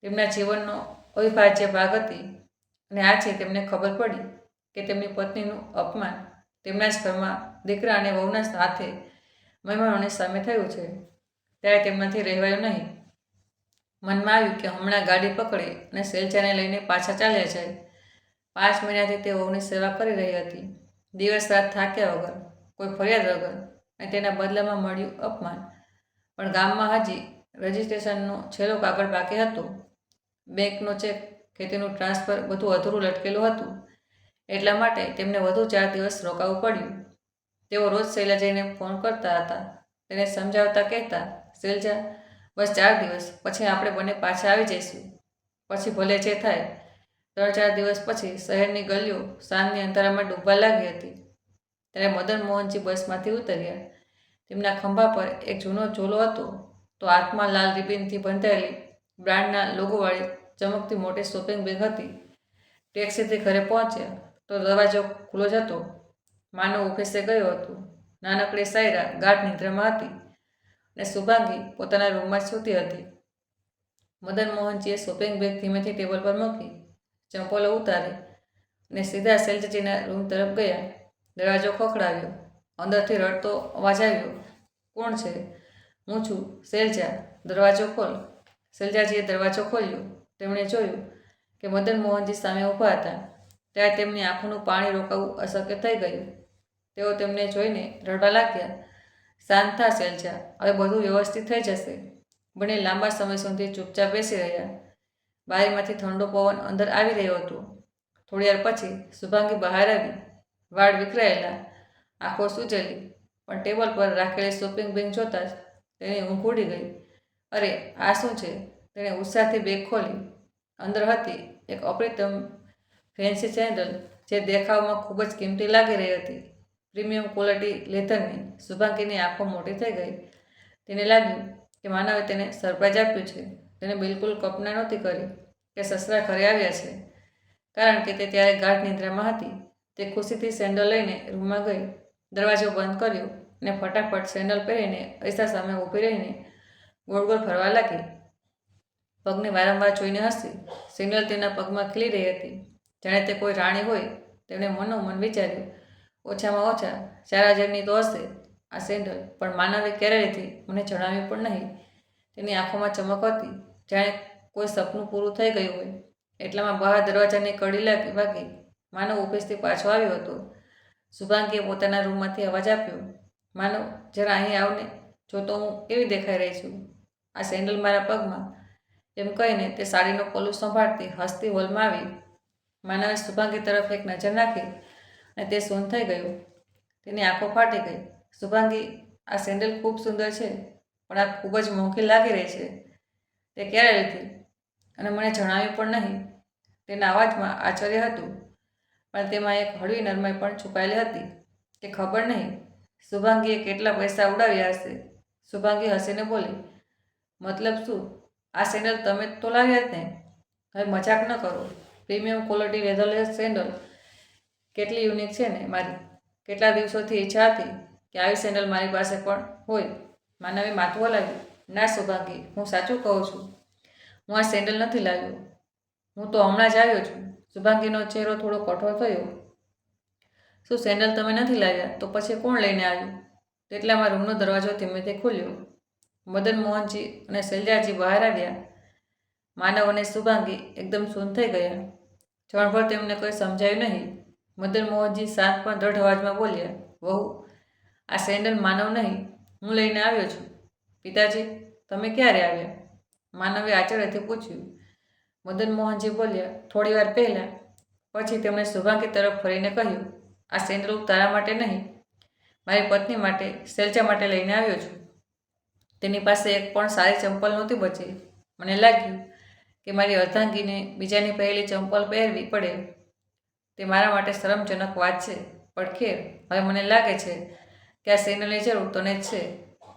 તેમના જીવનનો અવિભાજ્ય ભાગ હતી. અને આજે તેમને ખબર પડી કે તેમની પત્નીનું અપમાન તેમના જ ઘરમાં દીકરા અને વહુના સાથે મહેમાનોની સામે થયું છે. ત્યારે તેમનાથી રહેવાયું નહીં. મનમાં આવ્યું કે હમણાં ગાડી પકડે અને શૈલજાને લઈને પાછા ચાલ્યા જાય. 5 મહિનાથી તે વહુની સેવા કરી રહી હતી, દિવસ રાત થાક્યા વગર, કોઈ ફરિયાદ વગર, અને તેના બદલામાં મળ્યું અપમાન. પણ ગામમાં હજી રજિસ્ટ્રેશનનો છેલ્લો કાગળ બાકી હતો. બેંકનો ચેક, ખેતીનું ટ્રાન્સફર બધું અધૂરું લટકેલું હતું. એટલા માટે તેમને વધુ 4 દિવસ રોકાવું પડ્યું. તેઓ રોજ શૈલજાને ફોન કરતા હતા, તેને સમજાવતા કહેતા, શૈલજા, બસ 4 દિવસ પછી આપણે બંને પાછા આવી જઈશું, પછી ભલે જે થાય. 3-4 દિવસ પછી શહેરની ગલીઓ સાંજની અંધારામાં ડૂબવા લાગી હતી. ત્યારે મદન મોહનજી બસમાંથી ઉતર્યા. તેમના ખંભા પર એક જૂનો ઝોલો હતો, તો હાથમાં લાલ રિબિનથી બંધાયેલી બ્રાન્ડના લોગોવાળી ચમકતી મોટી શોપિંગ બેગ હતી. ટેક્સીથી ઘરે પહોંચ્યા તો દરવાજો ખુલ્લો જ હતો. માનવ ઓફિસે ગયો હતો. નાનકડી સાયરા ગાઢ નિદ્રામાં હતી અને શુભાંગી પોતાના રૂમમાં સૂતી હતી. મદન મોહનજીએ શોપિંગ બેગ ધીમેથી ટેબલ પર મૂકી, ચંપલો ઉતારી અને સીધા શૈલજાજીના રૂમ તરફ ગયા. દરવાજો ખખડાવ્યો. અંદરથી રડતો અવાજ આવ્યો, કોણ છે? હું છું, શૈલજા, દરવાજો ખોલ. શૈલજાજીએ દરવાજો ખોલ્યો. તેમણે જોયું કે મદન મોહનજી સામે ઊભા હતા. ત્યારે તેમની આંખોનું પાણી રોકાવું અશક્ય થઈ ગયું. તેઓ તેમને જોઈને રડવા લાગ્યા. શાંત થા શૈલજા, હવે બધું વ્યવસ્થિત થઈ જશે. બંને લાંબા સમય સુધી ચૂપચાપ બેસી રહ્યા. બારીમાંથી ઠંડો પવન અંદર આવી રહ્યો હતો. થોડીવાર પછી શુભાંગી બહાર આવી. વાળ વિખરાયેલા, આંખો સૂજેલી, પણ ટેબલ પર રાખેલી શોપિંગ બેગ જોતાં જ તેની ઊંઘ ઉડી ગઈ. અરે, આ શું છે? તેણે ઉત્સાહથી બેગ ખોલી. અંદર હતી એક અપ્રિતમ ફેન્સી સેન્ડલ, જે દેખાવમાં ખૂબ જ કિંમતી લાગી રહી હતી. Premium quality લેધરની. શુભાંગીની આંખો મોટી થઈ ગઈ. તેને લાગ્યું કે માનવે તેને સરપ્રાઈઝ આપ્યું છે. તેને બિલકુલ કલ્પના નહોતી કરી કે સસરા ઘરે આવ્યા છે, કારણ કે તે ત્યારે ગાઢ નિદ્રામાં હતી. તે ખુશીથી સેન્ડલ લઈને રૂમમાં ગઈ, દરવાજો બંધ કર્યો અને ફટાફટ સેન્ડલ પહેરીને અરીસા સામે ઊભી રહીને ગોળ ગોળ ફરવા લાગી. પગને વારંવાર જોઈને હસી. સેન્ડલ તેના પગમાં ખીલી રહી હતી, જાણે તે કોઈ રાણી હોય. તેમણે મનોમન વિચાર્યું, ઓછામાં ઓછા 4000ની તો હશે આ સેન્ડલ, પણ માનવે ક્યારે લીધી મને જણાવ્યું પણ નહીં. તેની આંખોમાં ચમક હતી, જાણે કોઈ સપનું પૂરું થઈ ગયું હોય. એટલામાં બહાર દરવાજાની કડી વાગી. માનવ ઓફિસથી પાછો આવ્યો હતો. શુભાંગીએ પોતાના રૂમમાંથી અવાજ આપ્યો, માનવ, જરા અહીં આવને, જો તો હું કેવી દેખાઈ રહી છું. આ સેન્ડલ મારા પગમાં. એમ કહીને તે સાડીનો પલ્લું સંભાળતી હસતી હોલમાં આવી. માનવે શુભાંગી તરફ એક નજર નાખી અને તે સૂન થઈ ગયો. તેની આંખો ફાટી ગઈ. શુભાંગી, આ સેન્ડલ ખૂબ સુંદર છે, પણ આ ખૂબ જ મોંઘી લાગી રહી છે. તે ક્યારે લીધી અને મને જણાવ્યું પણ નહીં. તેના અવાજમાં આશ્ચર્ય હતું, પણ તેમાં એક હળવી નરમાઈ પણ છુપાયેલી હતી. કે ખબર નહીં શુભાંગીએ કેટલા પૈસા ઉડાવ્યા હશે. શુભાંગી હસીને બોલી, મતલબ શું? આ સેન્ડલ તમે તો લાવ્યા જ ને? હવે મજાક ન કરો. પ્રીમિયમ ક્વોલિટી લેધરલેસ સેન્ડલ કેટલી યુનિક છે ને મારી. કેટલા દિવસોથી ઈચ્છા હતી કે આવી સેન્ડલ મારી પાસે પણ હોય. માનવે માથું હલાવ્યું. ના શુભાંગી, હું સાચું કહું છું. હું આ સેન્ડલ નથી લાવ્યો. હું તો હમણાં જ આવ્યો છું. શુભાંગીનો ચહેરો થોડો કઠોર થયો. શું સેન્ડલ તમે નથી લાવ્યા તો પછી કોણ લઈને આવ્યું? તેટલામાં રૂમનો દરવાજો ધીમેથી ખુલ્યો. મદન મોહનજી અને શૈલજાજી બહાર આવ્યા. માનવ અને શુભાંગી એકદમ સૂન થઈ ગયા. ક્ષણભર તેમને કંઈ સમજાયું નહીં. મદન મોહનજી શાંત પણ દ્રઢ અવાજમાં બોલ્યા, વહુ, આ સેન્ડલ માનવ નહીં, હું લઈને આવ્યો છું. પિતાજી, તમે ક્યારે આવ્યા? માનવે આશ્ચર્યથી પૂછ્યું. મદન મોહનજી બોલ્યા, થોડી વાર પહેલાં. પછી તેમણે શુભાંગી તરફ ફરીને કહ્યું, આ સેન્ડલ હું તારા માટે નહીં, મારી પત્ની માટે, શૈલજા માટે લઈને આવ્યો છું. તેની પાસે એક પણ સારી ચંપલ નહોતી બચી. મને લાગ્યું કે મારી અર્ધાંગીને બીજાની પહેલી ચંપલ પહેરવી પડે. તે મારા માટે શરમજનક વાત છે, પણ ખેર, હવે મને લાગે છે કે આ સેન્ડલની જરૂર તને જ છે.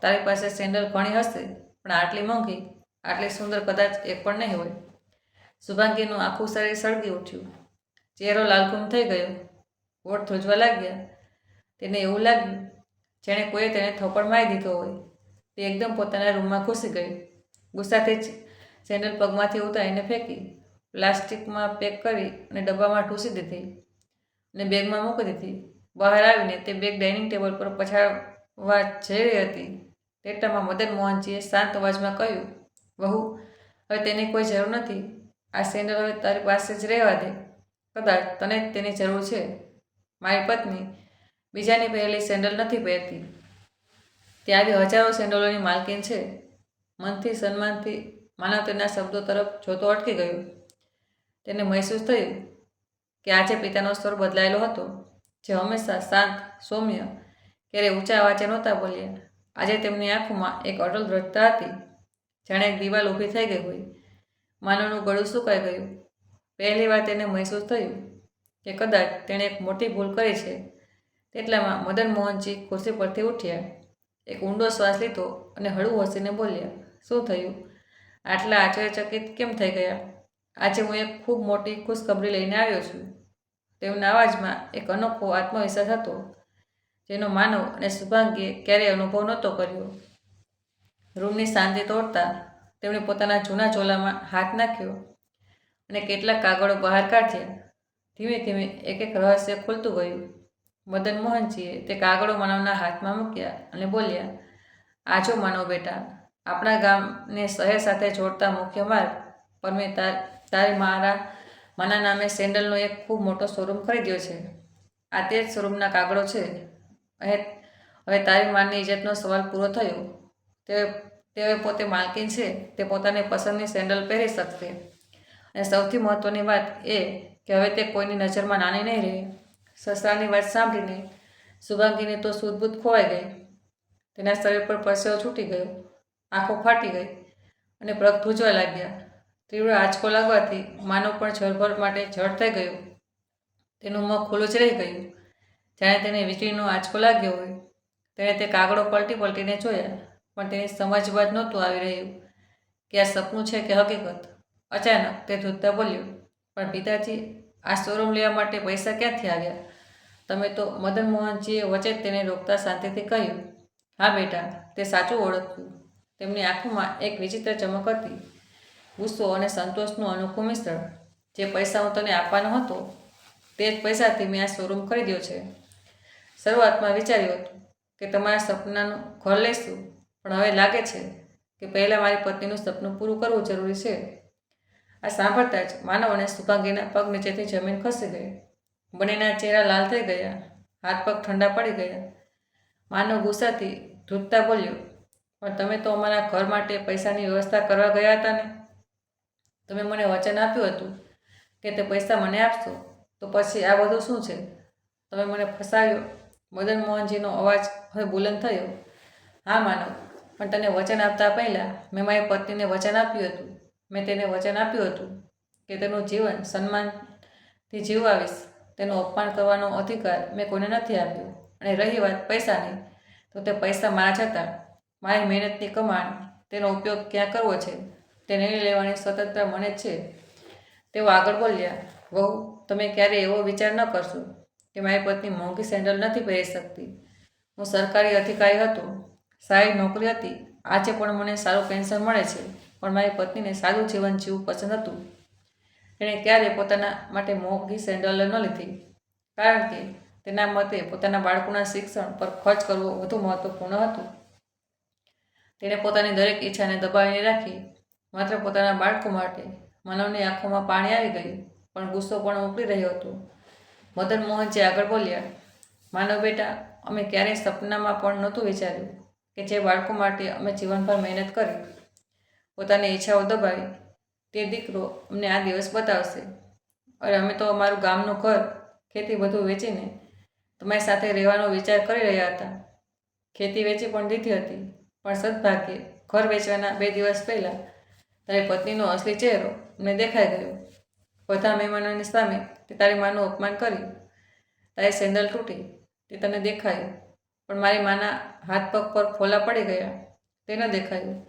તારી પાસે સેન્ડલ ઘણી હશે, પણ આટલી મોંઘી, આટલી સુંદર કદાચ એક પણ નહીં હોય. શુભાંગીનું આખું શરીર સળગી ઉઠ્યું. ચહેરો લાલઘૂમ થઈ ગયો. હોઠ ધ્રુજવા લાગ્યા. તેને એવું લાગ્યું જેણે કોઈએ તેને થપ્પડ મારી દીધો હોય. તે એકદમ પોતાના રૂમમાં ઘૂસી ગઈ. ગુસ્સાથી જ સેન્ડલ પગમાંથી ઉતારીને ફેંકી, પ્લાસ્ટિકમાં પેક કરી અને ડબ્બામાં ઢૂંસી દીધી અને બેગમાં મૂકી દીધી. બહાર આવીને તે બેગ ડાઇનિંગ ટેબલ પર પછાડવા જઈ રહી હતી. તેટલામાં મદન મોહનજીએ શાંત અવાજમાં કહ્યું, વહુ, હવે તેની કોઈ જરૂર નથી. આ સેન્ડલ હવે તારી પાસે જ રહેવા દે. કદાચ તને જ તેની જરૂર છે. મારી પત્ની બીજાની પહેરેલી સેન્ડલ નથી પહેરતી. તે આવી હજારો સેન્ડલોની માલકીન છે. મનથી સન્માનથી માનવ તેના શબ્દો તરફ જોતો અટકી ગયો. તેને મહેસૂસ થયું કે આજે પિતાનો સ્વર બદલાયેલો હતો. જે હંમેશા શાંત, સૌમ્ય, ક્યારેય ઊંચા અવાજે નહોતા બોલ્યા. આજે તેમની આંખોમાં એક અટલ દ્રઢતા હતી, જાણે એક દિવાલ ઊભી થઈ ગઈ હોય. માનવનું ગળું સુકાઈ ગયું. પહેલી વાર તેને મહેસૂસ થયું કે કદાચ તેણે એક મોટી ભૂલ કરી છે. તેટલામાં મદન મોહનજી ખુરશી પરથી ઉઠ્યા. એક ઊંડો શ્વાસ લીધો અને હળવું હસીને બોલ્યા, શું થયું? આટલા આશ્ચર્યચકિત કેમ થઈ ગયા? આજે હું એક ખૂબ મોટી ખુશખબરી લઈને આવ્યો છું. તેમના અવાજમાં એક અનોખો આત્મવિશ્વાસ હતો, જેનો માનવ અને શુભાંગીએ ક્યારેય અનુભવ નહોતો કર્યો. રૂમની શાંતિ તોડતા તેમણે પોતાના જૂના ઝોલામાં હાથ નાખ્યો અને કેટલાક કાગળો બહાર કાઢ્યા. ધીમે ધીમે એક એક રહસ્ય ખુલતું ગયું. મદન મોહનજીએ તે કાગળો માનવના હાથમાં મૂક્યા અને બોલ્યા, આ જો માનવ બેટા, આપણા ગામને શહેર સાથે જોડતા મુખ્ય માર્ગ પર મેં તારી માના નામે સેન્ડલનો એક ખૂબ મોટો શોરૂમ ખરીદ્યો છે. આ તે જ શોરૂમના કાગળો છે. હવે તારી માની ઇજ્જતનો સવાલ પૂરો થયો. તે પોતે માલકીન છે. તે પોતાની પસંદની સેન્ડલ પહેરી શકશે. અને સૌથી મહત્ત્વની વાત એ કે હવે તે કોઈની નજરમાં નાની નહીં રહે. સસરાની વાત સાંભળીને શુભાંગીને તો સૂઝબૂઝ ખોવાઈ ગઈ. તેના શરીર પર પરસેવો છૂટી ગયો, આંખો ફાટી ગઈ અને પગ ધ્રુજવા લાગ્યા. તીવ્ર આંચકો લાગવાથી માનવ પણ ક્ષણભર માટે જડ થઈ ગયો. તેનું મોં ખુલ્લું જ રહી ગયું, જાણે તેને વીજળીનો આંચકો લાગ્યો હોય. તેણે તે કાગળો પલટીને જોયા, પણ તેની સમજમાં જ નહોતું આવી રહ્યું કે આ સપનું છે કે હકીકત. અચાનક તે ધ્રુજતા બોલ્યો, પણ પિતાજી, આ શોરૂમ લેવા માટે પૈસા ક્યાંથી આવ્યા? તમે તો મદન મોહનજીએ વચ્ચે જ તેને રોકતા શાંતિથી કહ્યું, હા બેટા, તે સાચું ઓળખ્યું. તેમની આંખોમાં એક વિચિત્ર ચમક હતી, ગુસ્સો અને સંતોષનું અનોખું મિશ્રણ. જે પૈસા હું તને આપવાનો હતો તે જ પૈસાથી મેં આ શોરૂમ ખરીદ્યો છે. શરૂઆતમાં વિચાર્યું હતું કે તમારા સપનાનું ઘર લઈશું, પણ હવે લાગે છે કે પહેલાં મારી પત્નીનું સપનું પૂરું કરવું જરૂરી છે. આ સાંભળતા જ માનવ અને શુભાંગીના પગ નીચેથી જમીન ખસી ગઈ. બંનેના ચહેરા લાલ થઈ ગયા, હાથ પગ ઠંડા પડી ગયા. માનવ ગુસ્સાથી ધ્રુજતા બોલ્યો, પણ તમે તો અમારા ઘર માટે પૈસાની વ્યવસ્થા કરવા ગયા હતા ને? તમે મને વચન આપ્યું હતું કે તે પૈસા મને આપશો, તો પછી આ બધું શું છે? તમે મને ફસાવ્યો. મદન મોહનજીનો અવાજ હવે બુલંદ થયો. હા માનવ, પણ તને વચન આપતા પહેલાં મેં મારી પત્નીને વચન આપ્યું હતું. મેં તેને વચન આપ્યું હતું કે તેનું જીવન સન્માનથી જીવાવીશ. તેનું અપમાન કરવાનો અધિકાર મેં કોઈને નથી આપ્યો. અને રહી વાત પૈસાની, તો તે પૈસા મારા છતાં મારી મહેનતની કમાણી, તેનો ઉપયોગ ક્યાં કરવો છે તે નિર્ણય લેવાની સ્વતંત્રતા મને જ છે. તેઓ આગળ બોલ્યા, વહુ, તમે ક્યારેય એવો વિચાર ન કરશો કે મારી પત્ની મોંઘી સેન્ડલ નથી પહેરી શકતી. હું સરકારી અધિકારી હતો, સારી નોકરી હતી, આજે પણ મને સારું પેન્શન મળે છે, પણ મારી પત્નીને સાદું જીવન જીવવું પસંદ હતું. તેણે ક્યારેય પોતાના માટે મોંઘી સેન્ડલ ન લીધી, કારણ કે તેના મતે પોતાના બાળકોના શિક્ષણ પર ખર્ચ કરવો વધુ મહત્વપૂર્ણ હતું. તેણે પોતાની દરેક ઈચ્છાને દબાવીને રાખી, માત્ર પોતાના બાળકો માટે. માનવની આંખોમાં પાણી આવી ગયું, પણ ગુસ્સો પણ ઉકળી રહ્યો હતો. મદન મોહનજી આગળ બોલ્યા, માનવ બેટા, અમે ક્યારેય સપનામાં પણ નહોતું વિચાર્યું કે જે બાળકો માટે અમે જીવનભર મહેનત કરી, પોતાની ઈચ્છાઓ દબાવી, તે દીકરો અમને આ દિવસ બતાવશે. અરે અમે તો અમારું ગામનું ઘર, ખેતી બધું વેચીને તમારી સાથે રહેવાનો વિચાર કરી રહ્યા હતા. ખેતી વેચી પણ દીધી હતી, પણ સદભાગ્યે ઘર વેચવાના 2 દિવસ પહેલાં તારી પત્નીનો અસલી ચહેરો અમને દેખાઈ ગયો. બધા મહેમાનોની સામે તે તારી માનું અપમાન કર્યું. તારી સેન્ડલ તૂટી તે તને દેખાયું, પણ મારી માના હાથ પગ પર ફોલા પડી ગયા તે ન દેખાયું.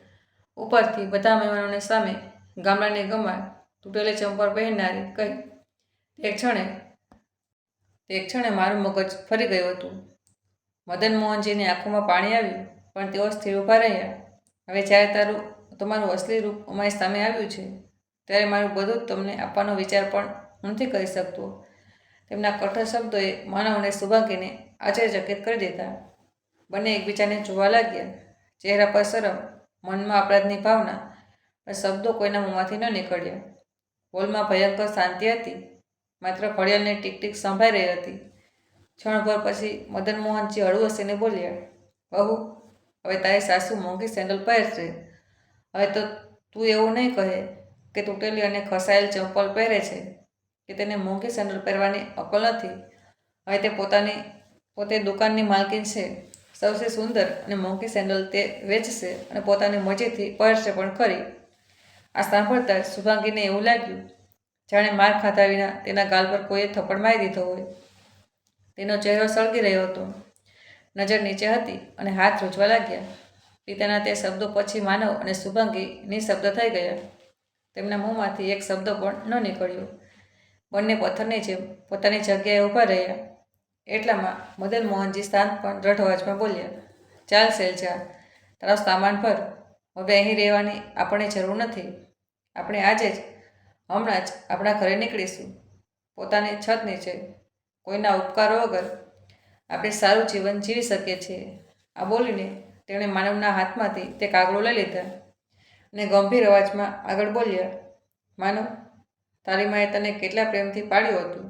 ઉપરથી બધા મહેમાનોની સામે ગામડાની ગમાણ તૂટેલી ચંપલ પહેરનારી કહી. તે ક્ષણે મારું મગજ ફરી ગયું હતું. મદન મોહનજીની આંખોમાં પાણી આવ્યું, પણ તેઓ સ્થિર ઊભા રહ્યા. હવે જ્યારે તમારું અસલી રૂપ અમારી સામે આવ્યું છે, ત્યારે મારું બધું જ તમને આપવાનો વિચાર પણ હું નથી કરી શકતો. તેમના કઠોર શબ્દોએ માનવ અને શુભાંગીને આશ્ચર્યચકિત કરી દીધા. બંને એકબીજાને જોવા લાગ્યા. ચહેરા પર શરમ, મનમાં અપરાધની ભાવના, પણ શબ્દો કોઈના મોંમાંથી ન નીકળ્યા. હોલમાં ભયંકર શાંતિ હતી, માત્ર ઘડિયાળની ટીક ટીક સંભળાઈ રહી હતી. ક્ષણભર પછી મદન મોહનજી હળવું હસીને બોલ્યા, બહુ, હવે તારી સાસુ મોંઘી સેન્ડલ પહેરશે. હવે તો તું એવું નહીં કહે કે તૂટેલી અને ખસાયેલ ચંપલ પહેરે છે, કે તેને મોંઘી સેન્ડલ પહેરવાની અકલ નથી. હવે તે પોતે દુકાનની માલકીન છે. સૌથી સુંદર અને મોંઘી સેન્ડલ તે વેચશે અને પોતાની મરજીથી પહેરશે પણ ખરી. આ સાંભળતા જ શુભાંગીને એવું લાગ્યું જાણે માર ખાધા વિના તેના ગાલ પર કોઈએ થપ્પડ મારી દીધો હોય. તેનો ચહેરો સળગી રહ્યો હતો, નજર નીચે હતી અને હાથ રૂંઝવા લાગ્યા. પિતાના તે શબ્દો પછી માનવ અને શુભાંગી નિઃશબ્દ થઈ ગયા. તેમના મોંમાંથી એક શબ્દ પણ ન નીકળ્યો. બંને પથ્થરની જેમ પોતાની જગ્યાએ ઊભા રહ્યા. એટલામાં મદન મોહનજી શાંત પણ દ્રઢ અવાજમાં બોલ્યા, ચાલ શૈલજા, તારો સામાન ભર. હવે અહીં રહેવાની આપણને જરૂર નથી. આપણે આજે જ, હમણાં જ આપણા ઘરે નીકળીશું. પોતાની છત નીચે, કોઈના ઉપકારો વગર આપણે સારું જીવન જીવી શકીએ છીએ. આ બોલીને તેણે માનવના હાથમાંથી તે કાગળો લઈ લીધા અને ગંભીર અવાજમાં આગળ બોલ્યા, માનવ, તારી માએ તને કેટલા પ્રેમથી પાળ્યું હતું.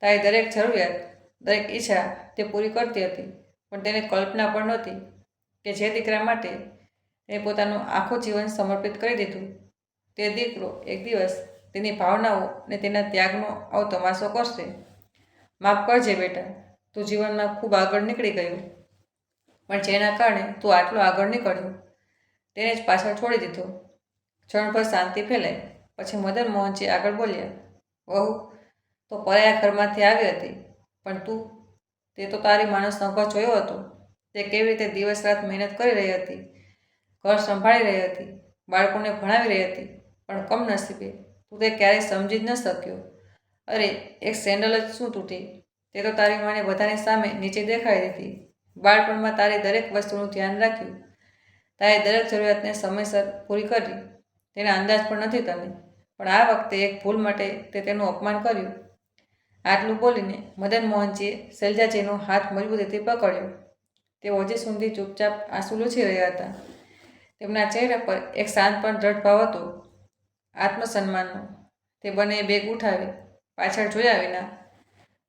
તારી દરેક જરૂરિયાત, દરેક ઈચ્છા તે પૂરી કરતી હતી, પણ તેને કલ્પના પણ નહોતી કે જે દીકરા માટે તેણે પોતાનું આખું જીવન સમર્પિત કરી દીધું, તે દીકરો એક દિવસ તેની ભાવનાઓ અને તેના ત્યાગનો આવો તમાશો કરશે. માફ કરજે બેટા, તું જીવનમાં ખૂબ આગળ નીકળી ગયું, પણ જેના કારણે તું આટલો આગળ નીકળ્યો તેને જ પાછળ છોડી દીધો. ક્ષણભર શાંતિ ફેલાઈ. પછી મદન મોહનજી આગળ બોલ્યા, વહુ તો પરાયા ઘરમાંથી આવી હતી, પણ તે તો તારી માનો સંઘર્ષ જોયો હતો. તે કેવી રીતે દિવસ રાત મહેનત કરી રહી હતી, ઘર સંભાળી રહી હતી, બાળકોને ભણાવી રહી હતી, પણ કમનસીબે તું તે ક્યારેય સમજી જ ન શક્યો. અરે, એક સેન્ડલ જ શું તૂટી, તે તો તારી માને બધાની સામે નીચે દેખાડી દીધી. બાળપણમાં તારી દરેક વસ્તુનું ધ્યાન રાખ્યું, તારી દરેક જરૂરિયાતને સમયસર પૂરી કરી, તેના અંદાજ પણ નથી તને. પણ આ વખતે એક ભૂલ માટે તે તેનું અપમાન કર્યું. આટલું બોલીને મદન મોહનજીએ શૈલજાજીનો હાથ મજબૂતીથી પકડ્યો. તેઓ હજી સુધી ચૂપચાપ આંસુ લૂછી રહ્યા હતા. તેમના ચહેરા પર એક શાંત પણ દ્રઢ ભાવ હતો, આત્મસન્માનનો. તે બંને બેગ ઉઠાવી પાછળ જોયા વિના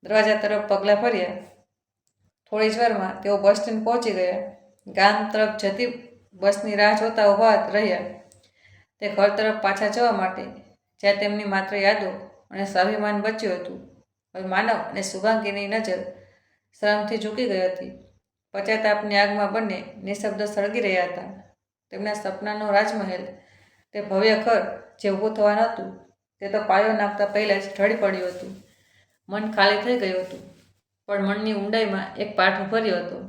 દરવાજા તરફ પગલાં ભર્યા. થોડી જ વારમાં તેઓ બસ સ્ટેન્ડ પહોંચી ગયા. ગામ તરફ જતી બસની રાહ જોતા ઊભા રહ્યા. તે ઘર તરફ પાછા જવા માટે, જ્યાં તેમની માત્ર યાદો અને સ્વાભિમાન બચ્યું હતું. હવે માનવ અને શુભાંગીની નજર શરમથી ઝૂકી ગઈ હતી. પશ્ચાતાપની આગમાં બંને નિઃશબ્દ સળગી રહ્યા હતા. તેમના સપનાનો રાજમહેલ, તે ભવ્ય ઘર જે ઊભું થવાનું હતું, તે તો પાયો નાખતા પહેલાં જ ઢળી પડ્યું હતું. મન ખાલી થઈ ગયું હતું, પણ મનની ઊંડાઈમાં એક પાઠ ભર્યો હતો,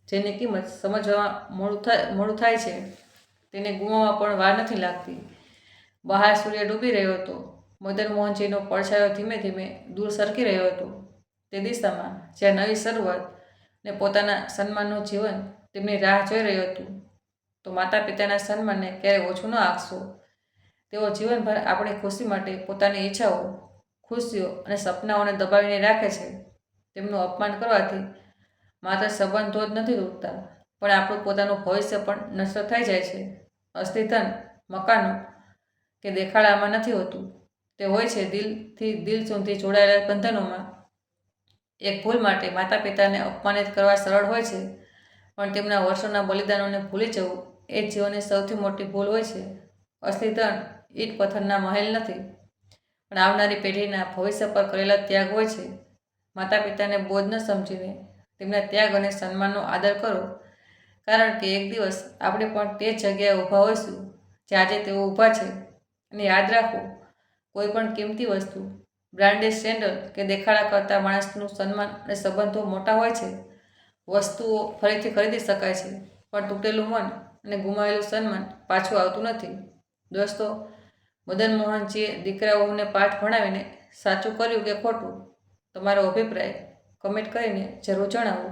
જેની કિંમત સમજવામાં મોડું થાય છે, તેને ગુમાવવા પણ વાર નથી લાગતી. બહાર સૂર્ય ડૂબી રહ્યો હતો. મદન મોહનજીનો પડછાયો ધીમે ધીમે દૂર સરકી રહ્યો હતો, તે દિશામાં જ્યાં નવી શરૂઆત અને પોતાના સન્માનનું જીવન તેમની રાહ જોઈ રહ્યું હતું. તો માતા પિતાના સન્માનને ક્યારેય ઓછું ન આંકશો. તેઓ જીવનભર આપણી ખુશી માટે પોતાની ઈચ્છાઓ, ખુશીઓ અને સપનાઓને દબાવીને રાખે છે. તેમનું અપમાન કરવાથી માત્ર સંબંધો જ નથી તૂટતા, પણ આપણું પોતાનું ભવિષ્ય પણ નષ્ટ થઈ જાય છે. અસલી ધન મકાનો કે દેખાડામાં નથી હોતું, તે હોય છે દિલથી દિલ સુધી જોડાયેલા બંધનોમાં. એક ભૂલ માટે માતા પિતાને અપમાનિત કરવા સરળ હોય છે, પણ તેમના વર્ષોના બલિદાનોને ભૂલી જવું એ જ જીવનની સૌથી મોટી ભૂલ હોય છે. અસલી ધન ઈટ પથ્થરના મહેલ નથી, પણ આવનારી પેઢીના ભવિષ્ય પર કરેલા ત્યાગ હોય છે. માતા પિતાને બોજ ન સમજીને તેમના ત્યાગ અને સન્માનનો આદર કરો, કારણ કે એક દિવસ આપણે પણ તે જ જગ્યાએ ઊભા હોઈશું જ્યાં આજે તેઓ ઊભા છે. અને યાદ રાખો, કોઈ પણ કિંમતી વસ્તુ, બ્રાન્ડેડ સેન્ડલ કે દેખાડા કરતાં માણસનું સન્માન અને સંબંધો મોટા હોય છે. વસ્તુઓ ફરીથી ખરીદી શકાય છે, પણ તૂટેલું મન અને ગુમાવેલું સન્માન પાછું આવતું નથી. દોસ્તો, મદન મોહનજીએ દીકરાઓને પાઠ ભણાવીને સાચું કર્યું કે ખોટું? તમારો અભિપ્રાય કમેન્ટ કરીને જરૂર જણાવો.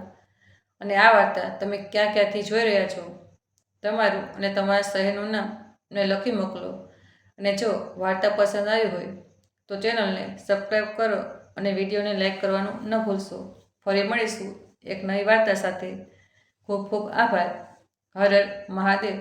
અને આ વાર્તા તમે ક્યાંથી જોઈ રહ્યા છો, તમારું અને તમારા શહેરનું નામ મને લખી મોકલો. અને જો વાર્તા પસંદ આવી હોય તો ચેનલને સબસ્ક્રાઈબ કરો અને વિડીયોને લાઈક કરવાનું ન ભૂલશો. ફરી મળીશું એક નવી વાર્તા સાથે. ખૂબ ખૂબ આભાર. હર હર મહાદેવ.